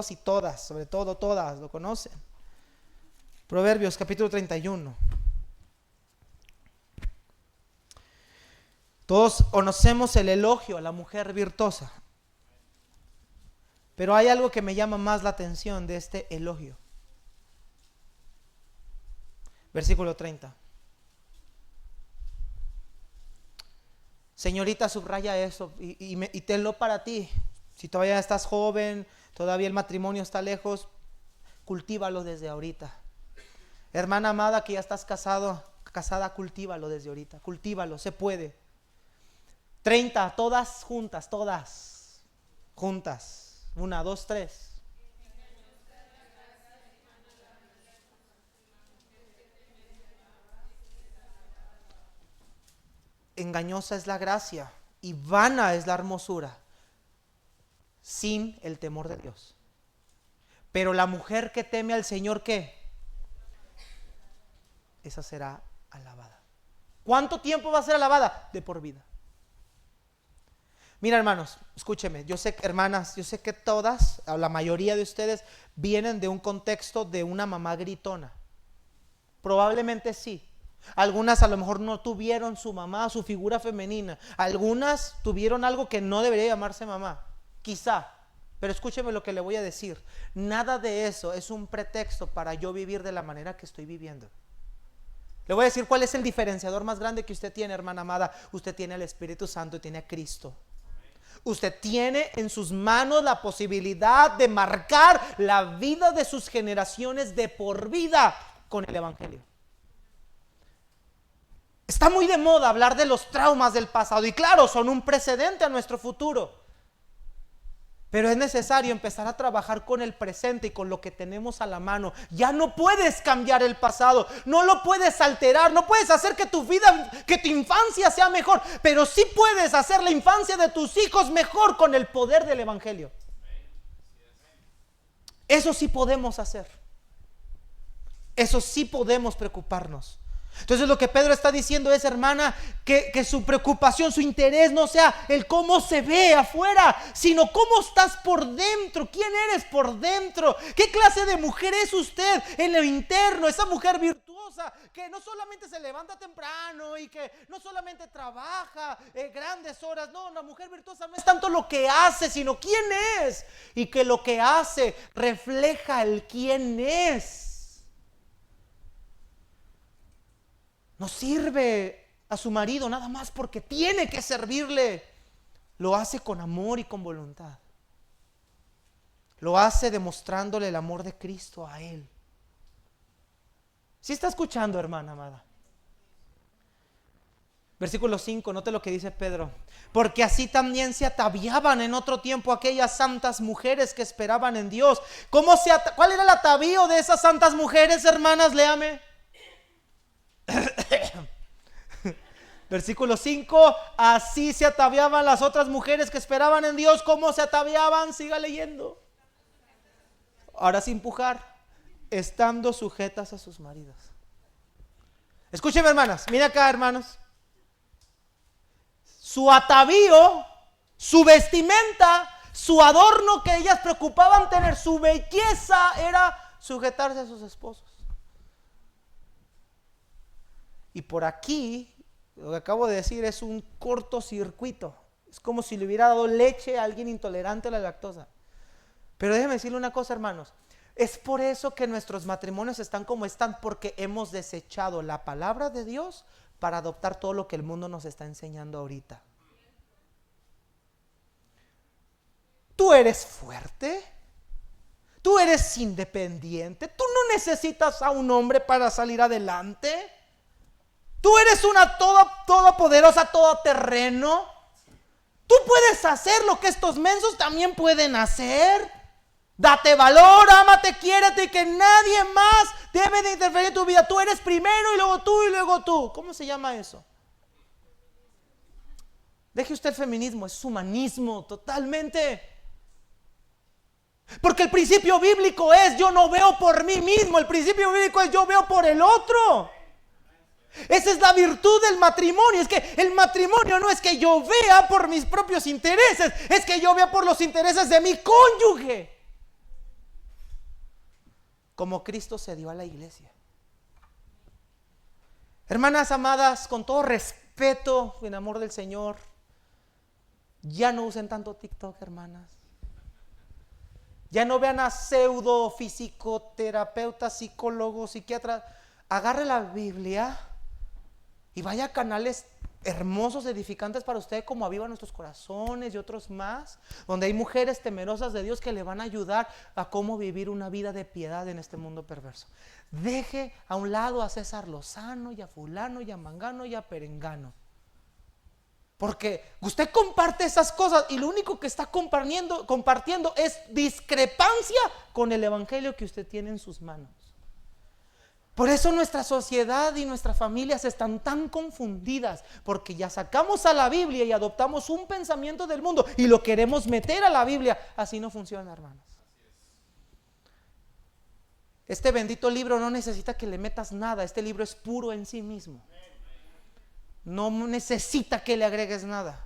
y todas, sobre todo todas, lo conocen. Proverbios capítulo 31. Todos conocemos el elogio a la mujer virtuosa. Pero hay algo que me llama más la atención de este elogio. Versículo 30. Señorita, subraya eso y tenlo para ti. Si todavía estás joven, todavía el matrimonio está lejos, cultívalo desde ahorita. Hermana amada, que ya estás casada, cultívalo desde ahorita. Cultívalo, se puede. 30, todas juntas, todas juntas. 1, 2, 3. Engañosa es la gracia y vana es la hermosura, sin el temor de Dios. Pero la mujer que teme al Señor, ¿qué? Esa será alabada. ¿Cuánto tiempo va a ser alabada? De por vida. Mira, hermanos, escúcheme, yo sé, hermanas, yo sé que todas, la mayoría de ustedes vienen de un contexto de una mamá gritona. Probablemente sí. Algunas a lo mejor no tuvieron su mamá, su figura femenina. Algunas tuvieron algo que no debería llamarse mamá, quizá. Pero escúcheme lo que le voy a decir. Nada de eso es un pretexto para yo vivir de la manera que estoy viviendo. Le voy a decir cuál es el diferenciador más grande que usted tiene, hermana amada. Usted tiene al Espíritu Santo y tiene a Cristo. Usted tiene en sus manos la posibilidad de marcar la vida de sus generaciones de por vida con el Evangelio. Está muy de moda hablar de los traumas del pasado y claro, son un precedente a nuestro futuro. Pero es necesario empezar a trabajar con el presente y con lo que tenemos a la mano. Ya no puedes cambiar el pasado, no lo puedes alterar, no puedes hacer que tu vida, que tu infancia sea mejor, pero sí puedes hacer la infancia de tus hijos mejor con el poder del evangelio. Eso sí podemos hacer. Eso sí podemos preocuparnos. Entonces lo que Pedro está diciendo es, hermana, que su preocupación, su interés no sea el cómo se ve afuera, sino cómo estás por dentro. ¿Quién eres por dentro? ¿Qué clase de mujer es usted en lo interno? Esa mujer virtuosa que no solamente se levanta temprano y que no solamente trabaja grandes horas. No, una mujer virtuosa no es tanto lo que hace, sino quién es. Y que lo que hace refleja el quién es. No sirve a su marido nada más porque tiene que servirle. Lo hace con amor y con voluntad. Lo hace demostrándole el amor de Cristo a él. ¿Sí está escuchando, hermana amada? Versículo 5, note lo que dice Pedro. Porque así también se ataviaban en otro tiempo aquellas santas mujeres que esperaban en Dios. ¿Cuál era el atavío de esas santas mujeres, hermanas? Léame. Versículo 5, así se ataviaban las otras mujeres que esperaban en Dios. ¿Cómo se ataviaban? Siga leyendo. Ahora sin empujar, estando sujetas a sus maridos. Escúcheme, hermanas, mira acá, hermanos. Su atavío, su vestimenta, su adorno que ellas preocupaban tener, su belleza era sujetarse a sus esposos. Y por aquí, lo que acabo de decir es un cortocircuito. Es como si le hubiera dado leche a alguien intolerante a la lactosa. Pero déjenme decirle una cosa, hermanos. Es por eso que nuestros matrimonios están como están, porque hemos desechado la palabra de Dios para adoptar todo lo que el mundo nos está enseñando ahorita. Tú eres fuerte. Tú eres independiente. Tú no necesitas a un hombre para salir adelante. Tú eres una todopoderosa, todoterreno. Tú puedes hacer lo que estos mensos también pueden hacer. Date valor, ámate, quiérete y que nadie más debe de interferir en tu vida. Tú eres primero y luego tú y luego tú. ¿Cómo se llama eso? Deje usted el feminismo, es humanismo totalmente. Porque el principio bíblico es yo no veo por mí mismo. El principio bíblico es yo veo por el otro. Esa es la virtud del matrimonio. Es que el matrimonio no es que yo vea por mis propios intereses, es que yo vea por los intereses de mi cónyuge. Como Cristo se dio a la iglesia. Hermanas amadas, con todo respeto, en amor del Señor, ya no usen tanto TikTok, hermanas. Ya no vean a pseudo fisicoterapeutas, psicólogos, psiquiatras. Agarre la Biblia y vaya a canales hermosos, edificantes para usted, como Aviva Nuestros Corazones y otros más, donde hay mujeres temerosas de Dios que le van a ayudar a cómo vivir una vida de piedad en este mundo perverso. Deje a un lado a César Lozano y a fulano y a mangano y a perengano, porque usted comparte esas cosas y lo único que está compartiendo es discrepancia con el evangelio que usted tiene en sus manos. Por eso nuestra sociedad y nuestras familias están tan confundidas, porque ya sacamos a la Biblia y adoptamos un pensamiento del mundo y lo queremos meter a la Biblia. Así no funciona, hermanos. Este bendito libro no necesita que le metas nada. Este libro es puro en sí mismo. No necesita que le agregues nada.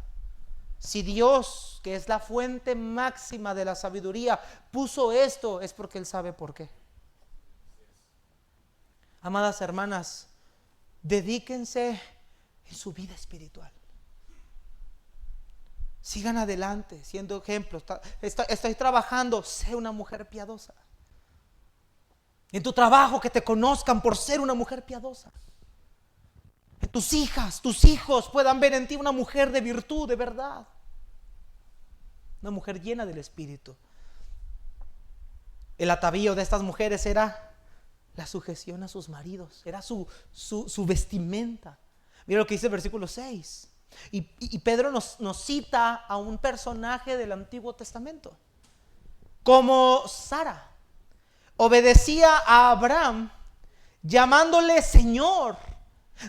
Si Dios, que es la fuente máxima de la sabiduría, puso esto, es porque Él sabe por qué. Amadas hermanas, dedíquense en su vida espiritual. Sigan adelante, siendo ejemplos. Estoy trabajando, sé una mujer piadosa. En tu trabajo, que te conozcan por ser una mujer piadosa. Que tus hijas, tus hijos puedan ver en ti una mujer de virtud, de verdad. Una mujer llena del Espíritu. El atavío de estas mujeres era la sujeción a sus maridos, era su vestimenta. Mira lo que dice el versículo 6. Y Pedro nos cita a un personaje del Antiguo Testamento, como Sara. Obedecía a Abraham, llamándole Señor,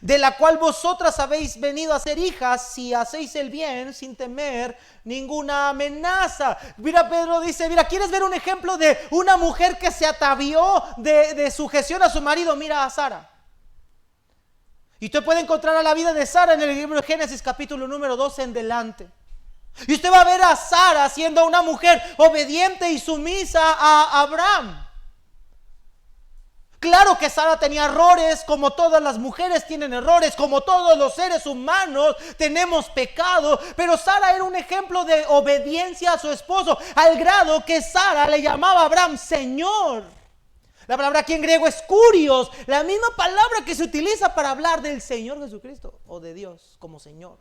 de la cual vosotras habéis venido a ser hijas si hacéis el bien sin temer ninguna amenaza. Mira, Pedro dice, mira, ¿quieres ver un ejemplo de una mujer que se atavió de sujeción a su marido? Mira a Sara. Y usted puede encontrar a la vida de Sara en el libro de Génesis capítulo número 12 en delante. Y usted va a ver a Sara siendo una mujer obediente y sumisa a Abraham. Claro que Sara tenía errores, como todas las mujeres tienen errores, como todos los seres humanos tenemos pecado, pero Sara era un ejemplo de obediencia a su esposo, al grado que Sara le llamaba a Abraham Señor. La palabra aquí en griego es kurios, la misma palabra que se utiliza para hablar del Señor Jesucristo o de Dios como Señor.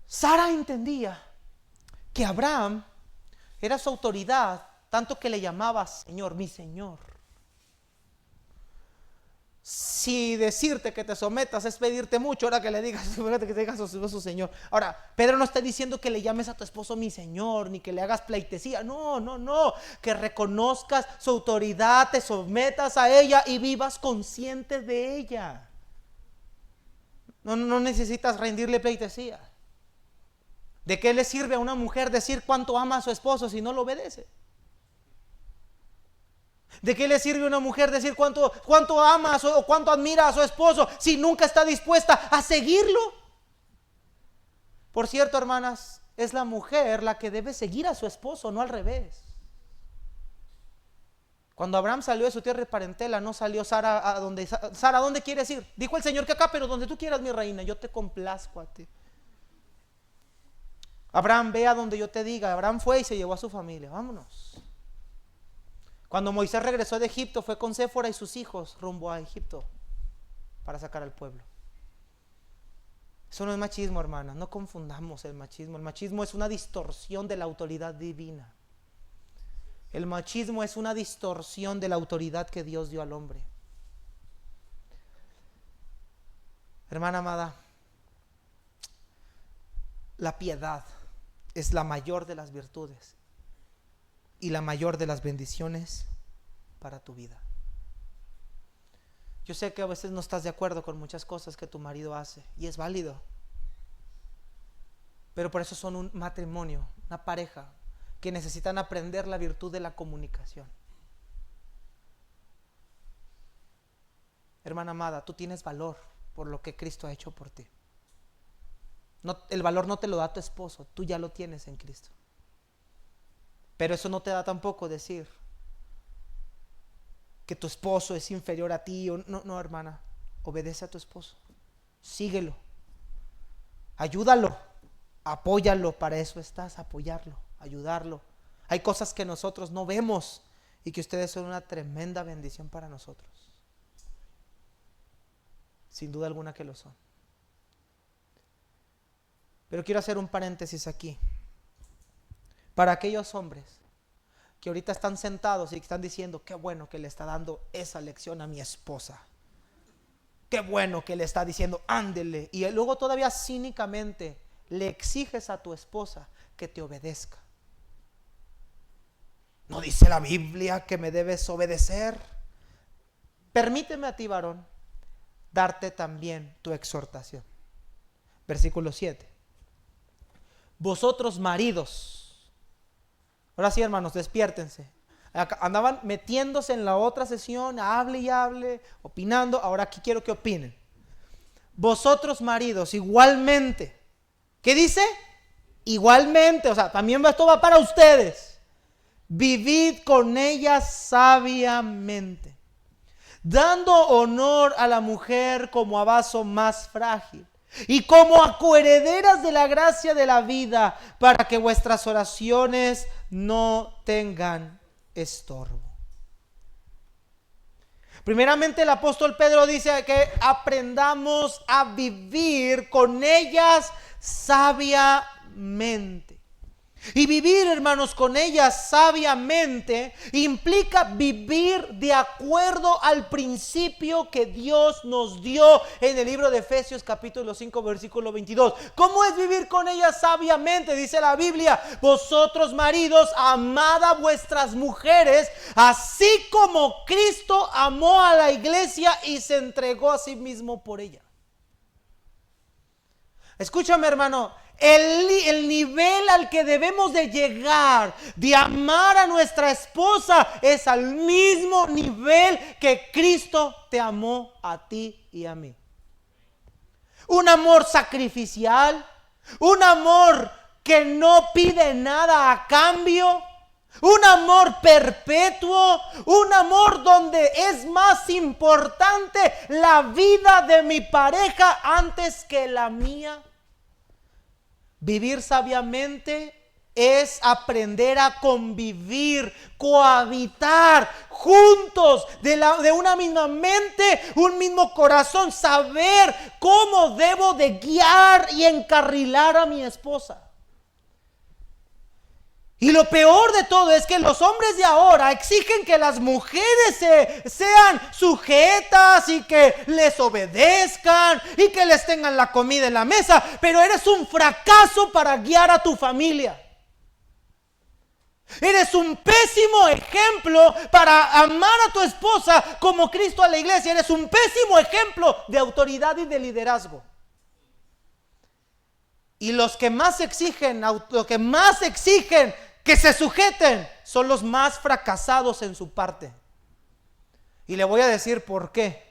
Sara entendía que Abraham era su autoridad, tanto que le llamaba Señor, mi Señor. Si decirte que te sometas es pedirte mucho, ahora que le digas que te digas a su Señor. Ahora, Pedro no está diciendo que le llames a tu esposo mi Señor, ni que le hagas pleitesía. No. Que reconozcas su autoridad, te sometas a ella y vivas consciente de ella. No necesitas rendirle pleitesía. ¿De qué le sirve a una mujer decir cuánto ama a su esposo si no lo obedece? ¿De qué le sirve a una mujer decir cuánto ama o cuánto admira a su esposo si nunca está dispuesta a seguirlo? Por cierto, hermanas, es la mujer la que debe seguir a su esposo, no al revés. Cuando Abraham salió de su tierra de parentela, no salió Sara a donde. Sara, ¿a dónde quieres ir? Dijo el Señor que acá, pero donde tú quieras, mi reina, yo te complazco a ti. Abraham, ve a donde yo te diga. Abraham fue y se llevó a su familia. Vámonos. Cuando Moisés regresó de Egipto, fue con Séfora y sus hijos rumbo a Egipto para sacar al pueblo. Eso no es machismo, hermanas. No confundamos el machismo. El machismo es una distorsión de la autoridad divina. El machismo es una distorsión de la autoridad que Dios dio al hombre. Hermana amada, la piedad es la mayor de las virtudes y la mayor de las bendiciones para tu vida. Yo sé que a veces no estás de acuerdo con muchas cosas que tu marido hace, y es válido, pero por eso son un matrimonio, una pareja que necesitan aprender la virtud de la comunicación. Hermana amada, tú tienes valor por lo que Cristo ha hecho por ti. No, el valor no te lo da tu esposo, tú ya lo tienes en Cristo. Pero eso no te da tampoco decir que tu esposo es inferior a ti. No, hermana, obedece a tu esposo, síguelo, ayúdalo, apóyalo, para eso estás, apoyarlo, ayudarlo. Hay cosas que nosotros no vemos y que ustedes son una tremenda bendición para nosotros. Sin duda alguna que lo son. Pero quiero hacer un paréntesis aquí. Para aquellos hombres que ahorita están sentados y que están diciendo, qué bueno que le está dando esa lección a mi esposa. Qué bueno que le está diciendo, ándele. Y luego todavía cínicamente le exiges a tu esposa que te obedezca. ¿No dice la Biblia que me debes obedecer? Permíteme a ti, varón, darte también tu exhortación. Versículo 7. Vosotros maridos. Ahora sí, hermanos, despiértense. Andaban metiéndose en la otra sesión, hable y hable, opinando. Ahora aquí quiero que opinen. Vosotros maridos, igualmente. ¿Qué dice? Igualmente, o sea, también esto va para ustedes. Vivid con ellas sabiamente, dando honor a la mujer como a vaso más frágil y como a coherederas de la gracia de la vida, para que vuestras oraciones no tengan estorbo. Primeramente, el apóstol Pedro dice que aprendamos a vivir con ellas sabiamente. Y vivir, hermanos, con ella sabiamente implica vivir de acuerdo al principio que Dios nos dio en el libro de Efesios capítulo 5 versículo 22. ¿Cómo es vivir con ella sabiamente? Dice la Biblia: vosotros maridos, amad a vuestras mujeres, así como Cristo amó a la iglesia y se entregó a sí mismo por ella. Escúchame, hermano, el nivel al que debemos de llegar de amar a nuestra esposa es al mismo nivel que Cristo te amó a ti y a mí. Un amor sacrificial, un amor que no pide nada a cambio, un amor perpetuo, un amor donde es más importante la vida de mi pareja antes que la mía. Vivir sabiamente es aprender a convivir, cohabitar juntos de una misma mente, un mismo corazón, saber cómo debo de guiar y encarrilar a mi esposa. Y lo peor de todo es que los hombres de ahora exigen que las mujeres sean sujetas y que les obedezcan y que les tengan la comida en la mesa, pero eres un fracaso para guiar a tu familia. Eres un pésimo ejemplo para amar a tu esposa como Cristo a la iglesia. Eres un pésimo ejemplo de autoridad y de liderazgo. Y los que más exigen que se sujeten son los más fracasados en su parte. Y le voy a decir por qué.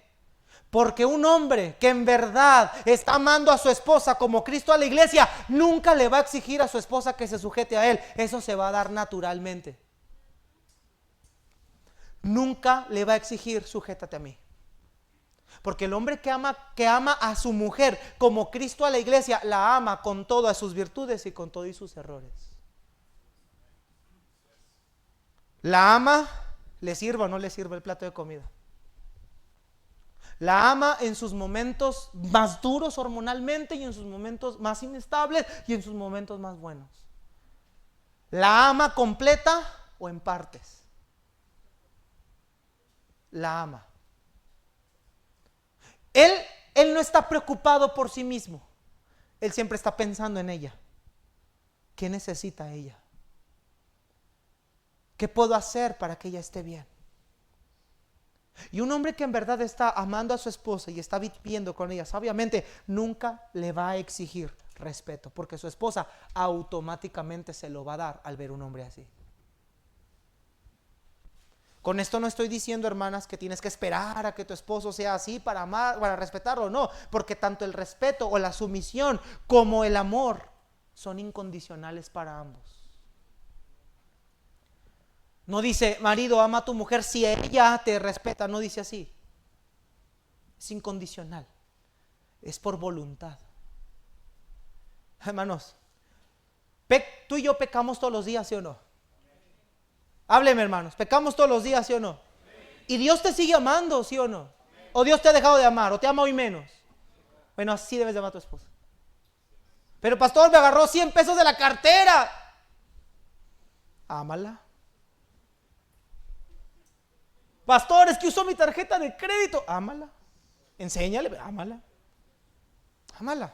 Porque un hombre que en verdad está amando a su esposa como Cristo a la iglesia, nunca le va a exigir a su esposa que se sujete a él. Eso se va a dar naturalmente. Nunca le va a exigir: sujétate a mí. Porque el hombre que ama a su mujer como Cristo a la iglesia, la ama con todas sus virtudes y con todos sus errores. La ama, le sirva o no le sirva el plato de comida. La ama en sus momentos más duros hormonalmente y en sus momentos más inestables y en sus momentos más buenos. La ama completa o en partes. La ama. Él no está preocupado por sí mismo. Él siempre está pensando en ella. ¿Qué necesita ella? ¿Qué puedo hacer para que ella esté bien? Y un hombre que en verdad está amando a su esposa y está viviendo con ella sabiamente, nunca le va a exigir respeto, porque su esposa automáticamente se lo va a dar al ver un hombre así. Con esto no estoy diciendo, hermanas, que tienes que esperar a que tu esposo sea así para amar, para respetarlo, no, porque tanto el respeto o la sumisión como el amor son incondicionales para ambos. No dice: marido, ama a tu mujer si ella te respeta. No dice así. Es incondicional. Es por voluntad. Hermanos, tú y yo pecamos todos los días, ¿sí o no? Hábleme, hermanos. Pecamos todos los días, ¿sí o no? Y Dios te sigue amando, ¿sí o no? O Dios te ha dejado de amar, o te ama hoy menos. Bueno, así debes de amar a tu esposa. Pero pastor, me agarró 100 pesos de la cartera. Ámala. Pastor, es que usó mi tarjeta de crédito. Ámala. Enséñale, ámala. Ámala.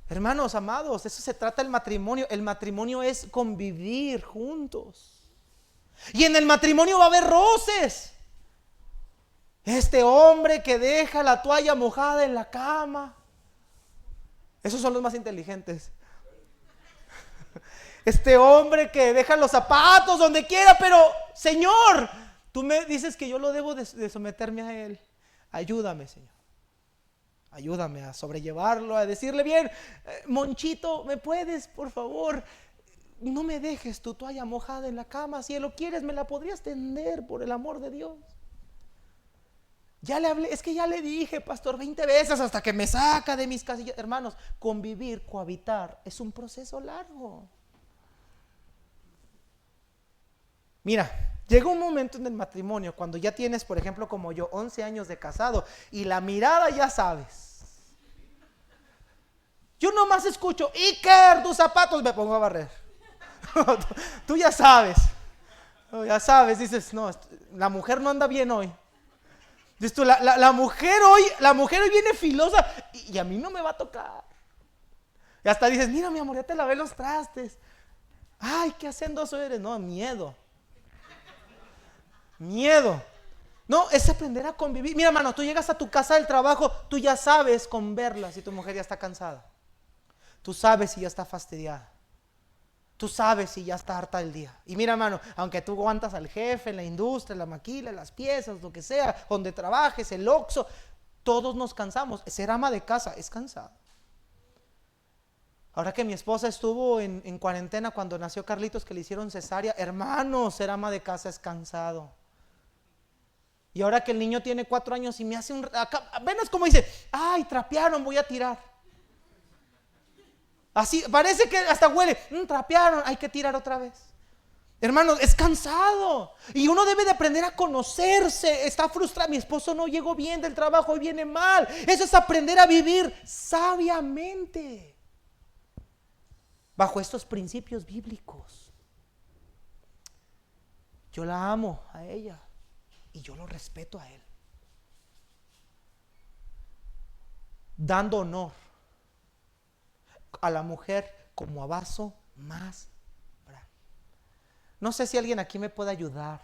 Hermanos amados, eso se trata el matrimonio. El matrimonio es convivir juntos. Y en el matrimonio va a haber roces. Este hombre que deja la toalla mojada en la cama. Esos son los más inteligentes. Este hombre que deja los zapatos donde quiera, pero Señor, tú me dices que yo lo debo de someterme a Él. Ayúdame, Señor. Ayúdame a sobrellevarlo, a decirle bien: Monchito, ¿me puedes, por favor? No me dejes tu toalla mojada en la cama. Si lo quieres, me la podrías tender, por el amor de Dios. Ya le hablé, es que ya le dije, pastor, 20 veces hasta que me saca de mis casillas. Hermanos, convivir, cohabitar, es un proceso largo. Mira, llega un momento en el matrimonio cuando ya tienes, por ejemplo, como yo, 11 años de casado y la mirada ya sabes. Yo nomás escucho, Iker, tus zapatos, me pongo a barrer. Tú ya sabes. Ya sabes, dices, no, la mujer no anda bien hoy. Dices tú, la mujer hoy viene filosa y a mí no me va a tocar. Y hasta dices, mira mi amor, ya te lavé los trastes. Ay, qué hacendoso eres. No, miedo. No, es aprender a convivir. Mira, hermano, tú llegas a tu casa del trabajo, tú ya sabes con verla si tu mujer ya está cansada. Tú sabes si ya está fastidiada. Tú sabes si ya está harta del día. Y mira, hermano, aunque tú aguantas al jefe, en la industria, en la maquila, en las piezas, lo que sea, donde trabajes, el Oxxo, todos nos cansamos. Ser ama de casa es cansado. Ahora que mi esposa estuvo en cuarentena cuando nació Carlitos, que le hicieron cesárea, hermano, ser ama de casa es cansado. Y ahora que el niño tiene 4 años y me hace apenas como dice, ay, trapearon, voy a tirar. Así, parece que hasta huele, trapearon, hay que tirar otra vez. Hermanos, es cansado. Y uno debe de aprender a conocerse. Está frustrado, mi esposo no llegó bien del trabajo, hoy viene mal. Eso es aprender a vivir sabiamente bajo estos principios bíblicos. Yo la amo a ella y yo lo respeto a él, dando honor a la mujer como a vaso más frágil. No sé si alguien aquí me puede ayudar.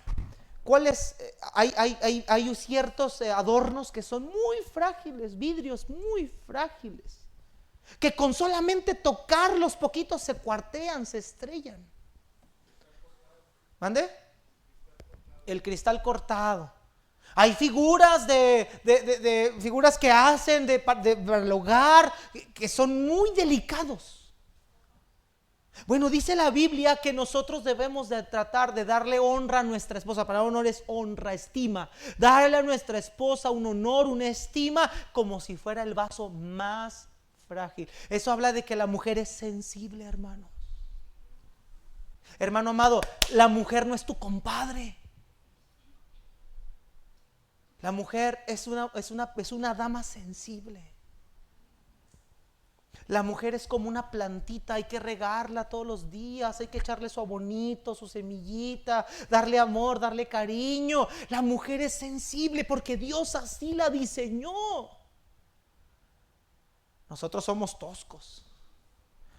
¿Cuáles? Hay ciertos adornos que son muy frágiles, vidrios muy frágiles, que con solamente tocarlos poquitos se cuartean, se estrellan. ¿Mande? El cristal cortado. Hay figuras figuras que hacen para el hogar que son muy delicados. Bueno, dice la Biblia que nosotros debemos de tratar de darle honra a nuestra esposa. Para honor es honra, estima. Darle a nuestra esposa un honor, una estima, como si fuera el vaso más frágil. Eso habla de que la mujer es sensible, hermanos. Hermano amado, la mujer no es tu compadre. La mujer es una dama sensible. La mujer es como una plantita, hay que regarla todos los días, hay que echarle su abonito, su semillita, darle amor, darle cariño. La mujer es sensible porque Dios así la diseñó. Nosotros somos toscos.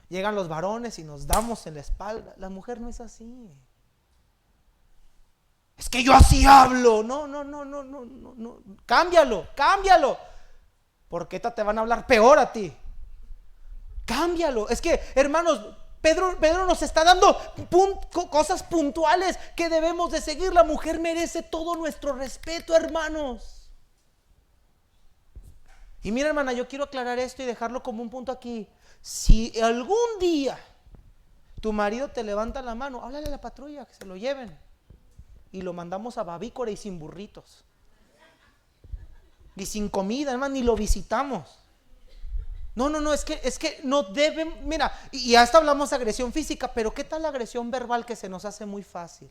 Llegan los varones y nos damos en la espalda. La mujer no es así. Es que yo así hablo. No. Cámbialo. Porque te van a hablar peor a ti. Cámbialo. Es que, hermanos, Pedro nos está dando cosas puntuales que debemos de seguir. La mujer merece todo nuestro respeto, hermanos. Y mira, hermana, yo quiero aclarar esto y dejarlo como un punto aquí. Si algún día tu marido te levanta la mano, háblale a la patrulla que se lo lleven y lo mandamos a Babícora y sin burritos y sin comida, hermano, ni lo visitamos. No, es que no deben, mira, y hasta hablamos de agresión física, pero ¿qué tal la agresión verbal que se nos hace muy fácil?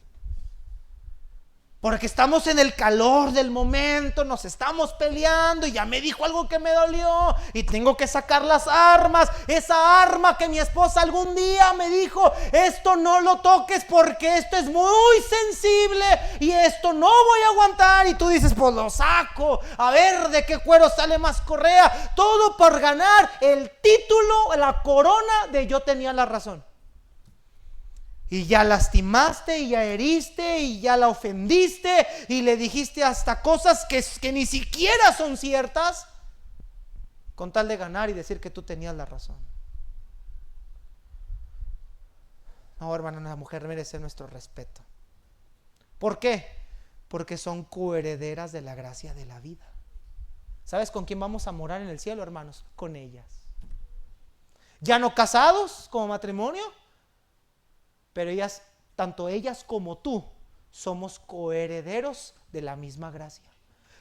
Porque estamos en el calor del momento, nos estamos peleando y ya me dijo algo que me dolió y tengo que sacar las armas. Esa arma que mi esposa algún día me dijo, esto no lo toques porque esto es muy sensible y esto no voy a aguantar. Y tú dices, pues lo saco, a ver de qué cuero sale más correa. Todo por ganar el título, la corona de yo tenía la razón. Y ya lastimaste, y ya heriste, y ya la ofendiste, y le dijiste hasta cosas que ni siquiera son ciertas, con tal de ganar y decir que tú tenías la razón. No, hermana, la mujer merece nuestro respeto. ¿Por qué? Porque son coherederas de la gracia de la vida. ¿Sabes con quién vamos a morar en el cielo, hermanos? Con ellas. Ya no casados como matrimonio, pero ellas, tanto ellas como tú, somos coherederos de la misma gracia.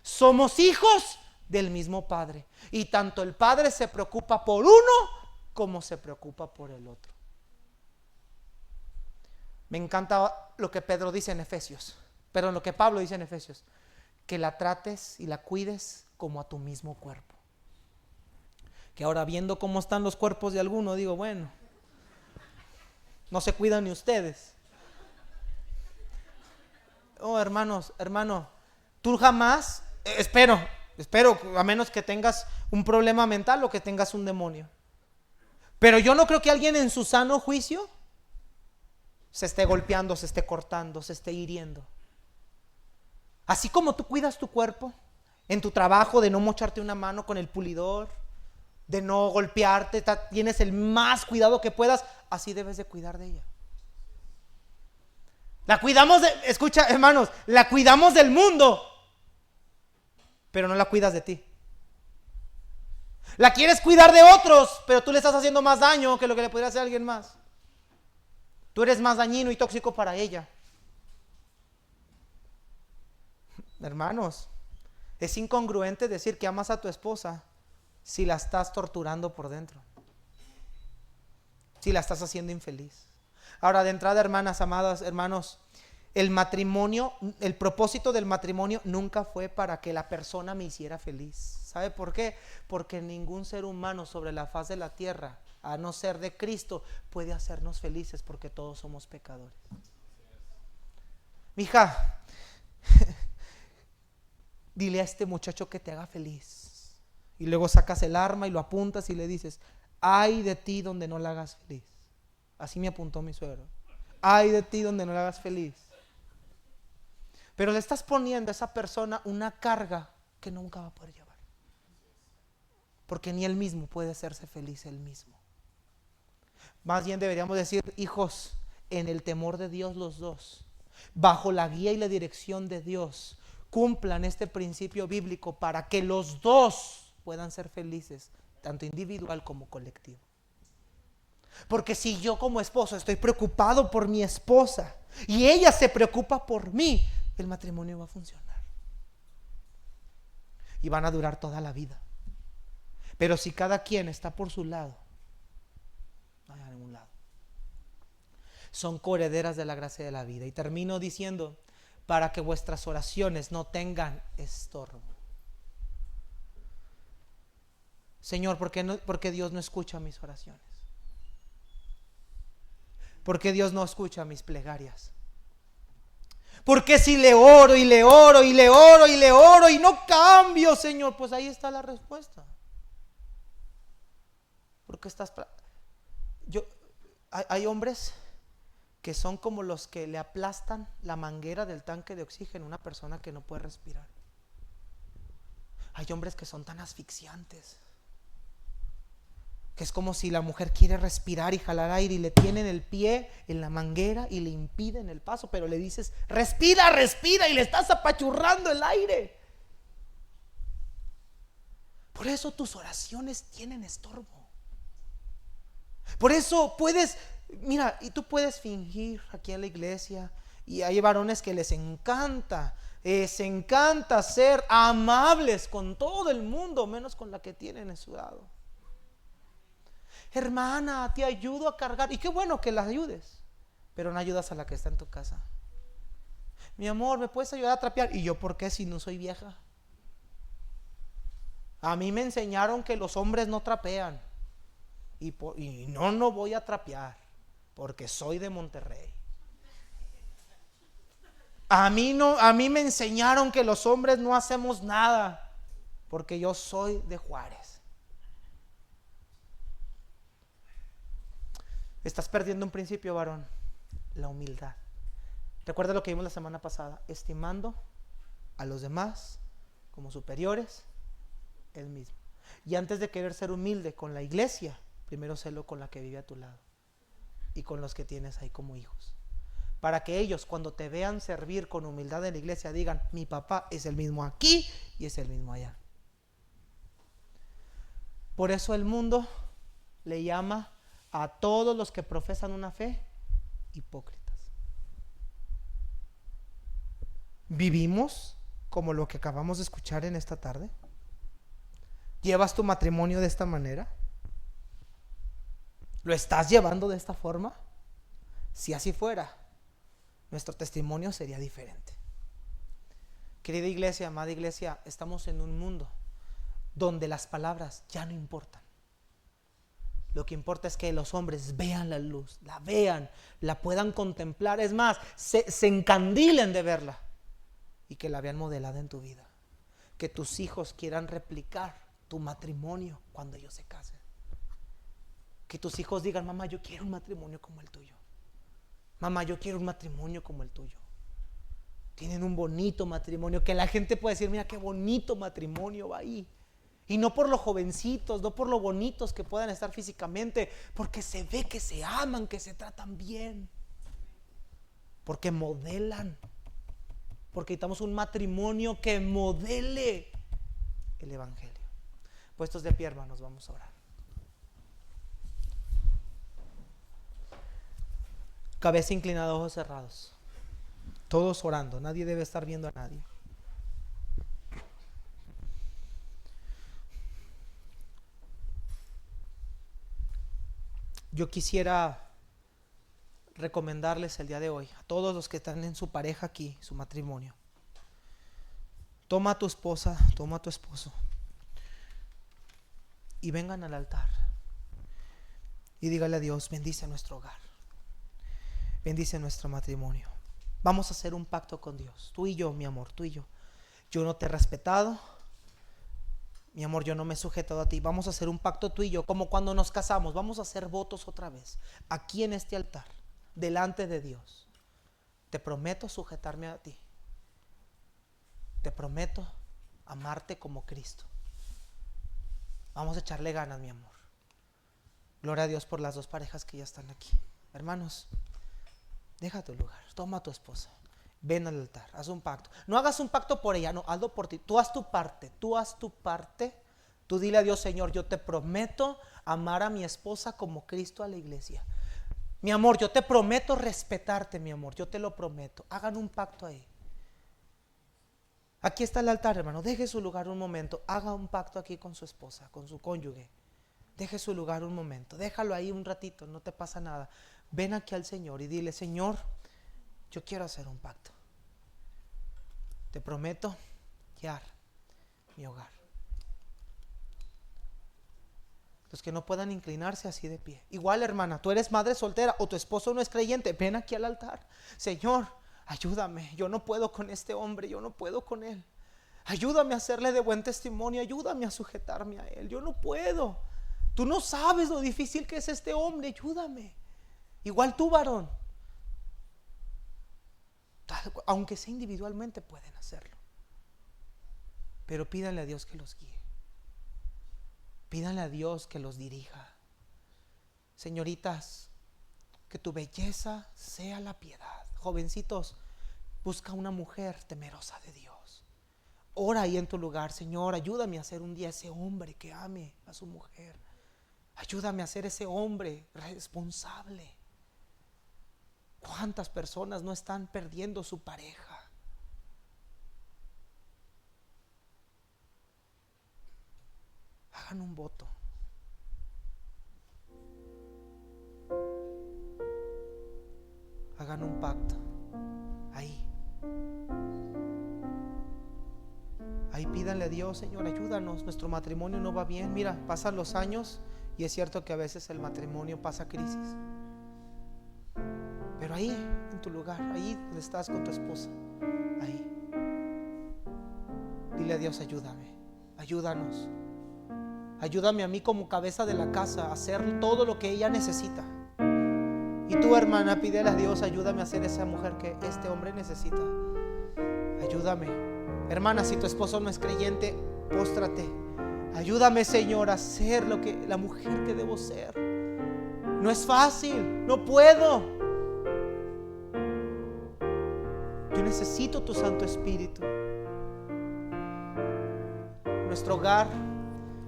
Somos hijos del mismo Padre. Y tanto el Padre se preocupa por uno como se preocupa por el otro. Me encanta lo que Pedro dice en Efesios. Lo que Pablo dice en Efesios. Que la trates y la cuides como a tu mismo cuerpo. Que ahora viendo cómo están los cuerpos de algunos, digo, bueno, no se cuidan ni ustedes. Oh, hermano, tú jamás, espero, a menos que tengas un problema mental o que tengas un demonio. Pero yo no creo que alguien en su sano juicio se esté golpeando, se esté cortando, se esté hiriendo. Así como tú cuidas tu cuerpo en tu trabajo, de no mocharte una mano con el pulidor, de no golpearte, tienes el más cuidado que puedas, así debes de cuidar de ella. La cuidamos escucha, hermanos, la cuidamos del mundo, pero no la cuidas de ti. La quieres cuidar de otros, pero tú le estás haciendo más daño que lo que le podría hacer a alguien más. Tú eres más dañino y tóxico para ella. Hermanos, es incongruente decir que amas a tu esposa si la estás torturando por dentro, si la estás haciendo infeliz. Ahora, de entrada, hermanas, amadas, hermanos, el matrimonio, el propósito del matrimonio nunca fue para que la persona me hiciera feliz. ¿Sabe por qué? Porque ningún ser humano sobre la faz de la tierra, a no ser de Cristo, puede hacernos felices, porque todos somos pecadores. Mija, dile a este muchacho que te haga feliz. Y luego sacas el arma y lo apuntas y le dices: ay de ti donde no la hagas feliz. Así me apuntó mi suegro. Ay de ti donde no la hagas feliz. Pero le estás poniendo a esa persona una carga que nunca va a poder llevar. Porque ni él mismo puede hacerse feliz él mismo. Más bien deberíamos decir: hijos, en el temor de Dios los dos, bajo la guía y la dirección de Dios, cumplan este principio bíblico para que los dos puedan ser felices, tanto individual como colectivo. Porque si yo como esposo estoy preocupado por mi esposa y ella se preocupa por mí, el matrimonio va a funcionar y van a durar toda la vida. Pero si cada quien está por su lado, no hay a ningún lado. Son coherederas de la gracia de la vida. Y termino diciendo: para que vuestras oraciones no tengan estorbo. Señor, ¿por qué Dios no escucha mis oraciones? ¿Por qué Dios no escucha mis plegarias? ¿Por qué si le oro y le oro y le oro y le oro y no cambio, Señor? Pues ahí está la respuesta. Porque hay hombres que son como los que le aplastan la manguera del tanque de oxígeno a una persona que no puede respirar. Hay hombres que son tan asfixiantes que es como si la mujer quiere respirar y jalar aire y le tienen el pie en la manguera y le impiden el paso, pero le dices: respira, respira, y le estás apachurrando el aire. Por eso tus oraciones tienen estorbo. Por eso mira, y tú puedes fingir aquí en la iglesia, y hay varones que les encanta ser amables con todo el mundo, menos con la que tienen a su lado. Hermana, te ayudo a cargar. Y qué bueno que la ayudes, pero no ayudas a la que está en tu casa. Mi amor, ¿me puedes ayudar a trapear? ¿Y yo por qué, si no soy vieja? A mí me enseñaron que los hombres no trapean. Y no voy a trapear, porque soy de Monterrey. A mí me enseñaron que los hombres no hacemos nada, porque yo soy de Juárez. Estás perdiendo un principio, varón: la humildad. Recuerda lo que vimos la semana pasada: estimando a los demás como superiores él mismo. Y antes de querer ser humilde con la iglesia, primero sélo con la que vive a tu lado y con los que tienes ahí como hijos, para que ellos, cuando te vean servir con humildad en la iglesia, digan: mi papá es el mismo aquí y es el mismo allá. Por eso el mundo le llama a todos los que profesan una fe hipócritas. ¿Vivimos como lo que acabamos de escuchar en esta tarde? ¿Llevas tu matrimonio de esta manera? ¿Lo estás llevando de esta forma? Si así fuera, nuestro testimonio sería diferente. Querida iglesia, amada iglesia, estamos en un mundo donde las palabras ya no importan. Lo que importa es que los hombres vean la luz, la vean, la puedan contemplar. Es más, se encandilen de verla y que la vean modelada en tu vida. Que tus hijos quieran replicar tu matrimonio cuando ellos se casen. Que tus hijos digan: mamá, yo quiero un matrimonio como el tuyo. Mamá, yo quiero un matrimonio como el tuyo. Tienen un bonito matrimonio, que la gente puede decir: mira qué bonito matrimonio va ahí. Y no por los jovencitos, no por lo bonitos que puedan estar físicamente, porque se ve que se aman, que se tratan bien, porque modelan. Porque necesitamos un matrimonio que modele el evangelio. Puestos de pie, hermanos, vamos a orar. Cabeza inclinada, ojos cerrados. Todos orando, nadie debe estar viendo a nadie. Yo quisiera recomendarles el día de hoy a todos los que están en su pareja aquí, su matrimonio. Toma a tu esposa, toma a tu esposo y vengan al altar y dígale a Dios: bendice nuestro hogar, bendice nuestro matrimonio. Vamos a hacer un pacto con Dios, tú y yo, mi amor, tú y yo. Yo no te he respetado, mi amor, yo no me he sujetado a ti. Vamos a hacer un pacto tú y yo, como cuando nos casamos. Vamos a hacer votos otra vez, aquí en este altar, delante de Dios. Te prometo sujetarme a ti. Te prometo amarte como Cristo. Vamos a echarle ganas, mi amor. Gloria a Dios por las dos parejas que ya están aquí. Hermanos, deja tu lugar, toma a tu esposa, ven al altar, haz un pacto. No hagas un pacto por ella, no, hazlo por ti. Tú haz tu parte, tú haz tu parte. Tú dile a Dios: Señor, yo te prometo amar a mi esposa como Cristo a la iglesia. Mi amor, yo te prometo respetarte, mi amor, yo te lo prometo. Hagan un pacto ahí. Aquí está el altar, hermano. Deje su lugar un momento. Haga un pacto aquí con su esposa, con su cónyuge. Deje su lugar un momento. Déjalo ahí un ratito, no te pasa nada. Ven aquí al Señor y dile: Señor, yo quiero hacer un pacto. Te prometo guiar mi hogar. Los que no puedan inclinarse así de pie. Igual, hermana, tú eres madre soltera o tu esposo no es creyente. Ven aquí al altar. Señor, ayúdame. Yo no puedo con este hombre, yo no puedo con él. Ayúdame a hacerle de buen testimonio. Ayúdame a sujetarme a él. Yo no puedo. Tú no sabes lo difícil que es este hombre. Ayúdame. Igual tú, varón. Aunque sea individualmente, pueden hacerlo. Pero pídanle a Dios que los guíe. Pídanle a Dios que los dirija. Señoritas, que tu belleza sea la piedad. Jovencitos, busca una mujer temerosa de Dios. Ora ahí en tu lugar: Señor, ayúdame a ser un día ese hombre que ame a su mujer. Ayúdame a ser ese hombre responsable. ¿Cuántas personas no están perdiendo su pareja? Hagan un voto. Hagan un pacto. Ahí pídanle a Dios: Señor, ayúdanos, nuestro matrimonio no va bien. Mira, pasan los años y es cierto que a veces el matrimonio pasa crisis. Pero ahí, en tu lugar, ahí donde estás con tu esposa, ahí, dile a Dios: ayúdame, ayúdanos. Ayúdame a mí como cabeza de la casa a hacer todo lo que ella necesita. Y tú, hermana, pídele a Dios: ayúdame a ser esa mujer que este hombre necesita. Ayúdame. Hermana, si tu esposo no es creyente, póstrate. Ayúdame, Señor, a ser lo que la mujer que debo ser. No es fácil, no puedo. Yo necesito tu Santo Espíritu. Nuestro hogar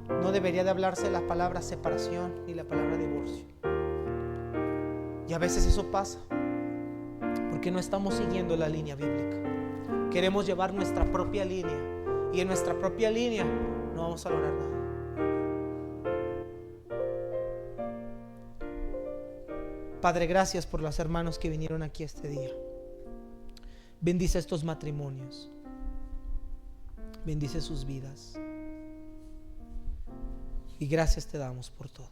no debería de hablarse la palabra separación ni la palabra divorcio. Y a veces eso pasa porque no estamos siguiendo la línea bíblica. Queremos llevar nuestra propia línea y en nuestra propia línea no vamos a lograr nada. Padre, gracias por los hermanos que vinieron aquí este día. Bendice estos matrimonios. Bendice sus vidas. Y gracias te damos por todo.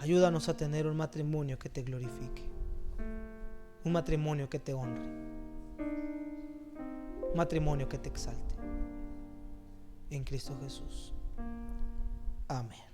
Ayúdanos a tener un matrimonio que te glorifique, un matrimonio que te honre, un matrimonio que te exalte. En Cristo Jesús. Amén.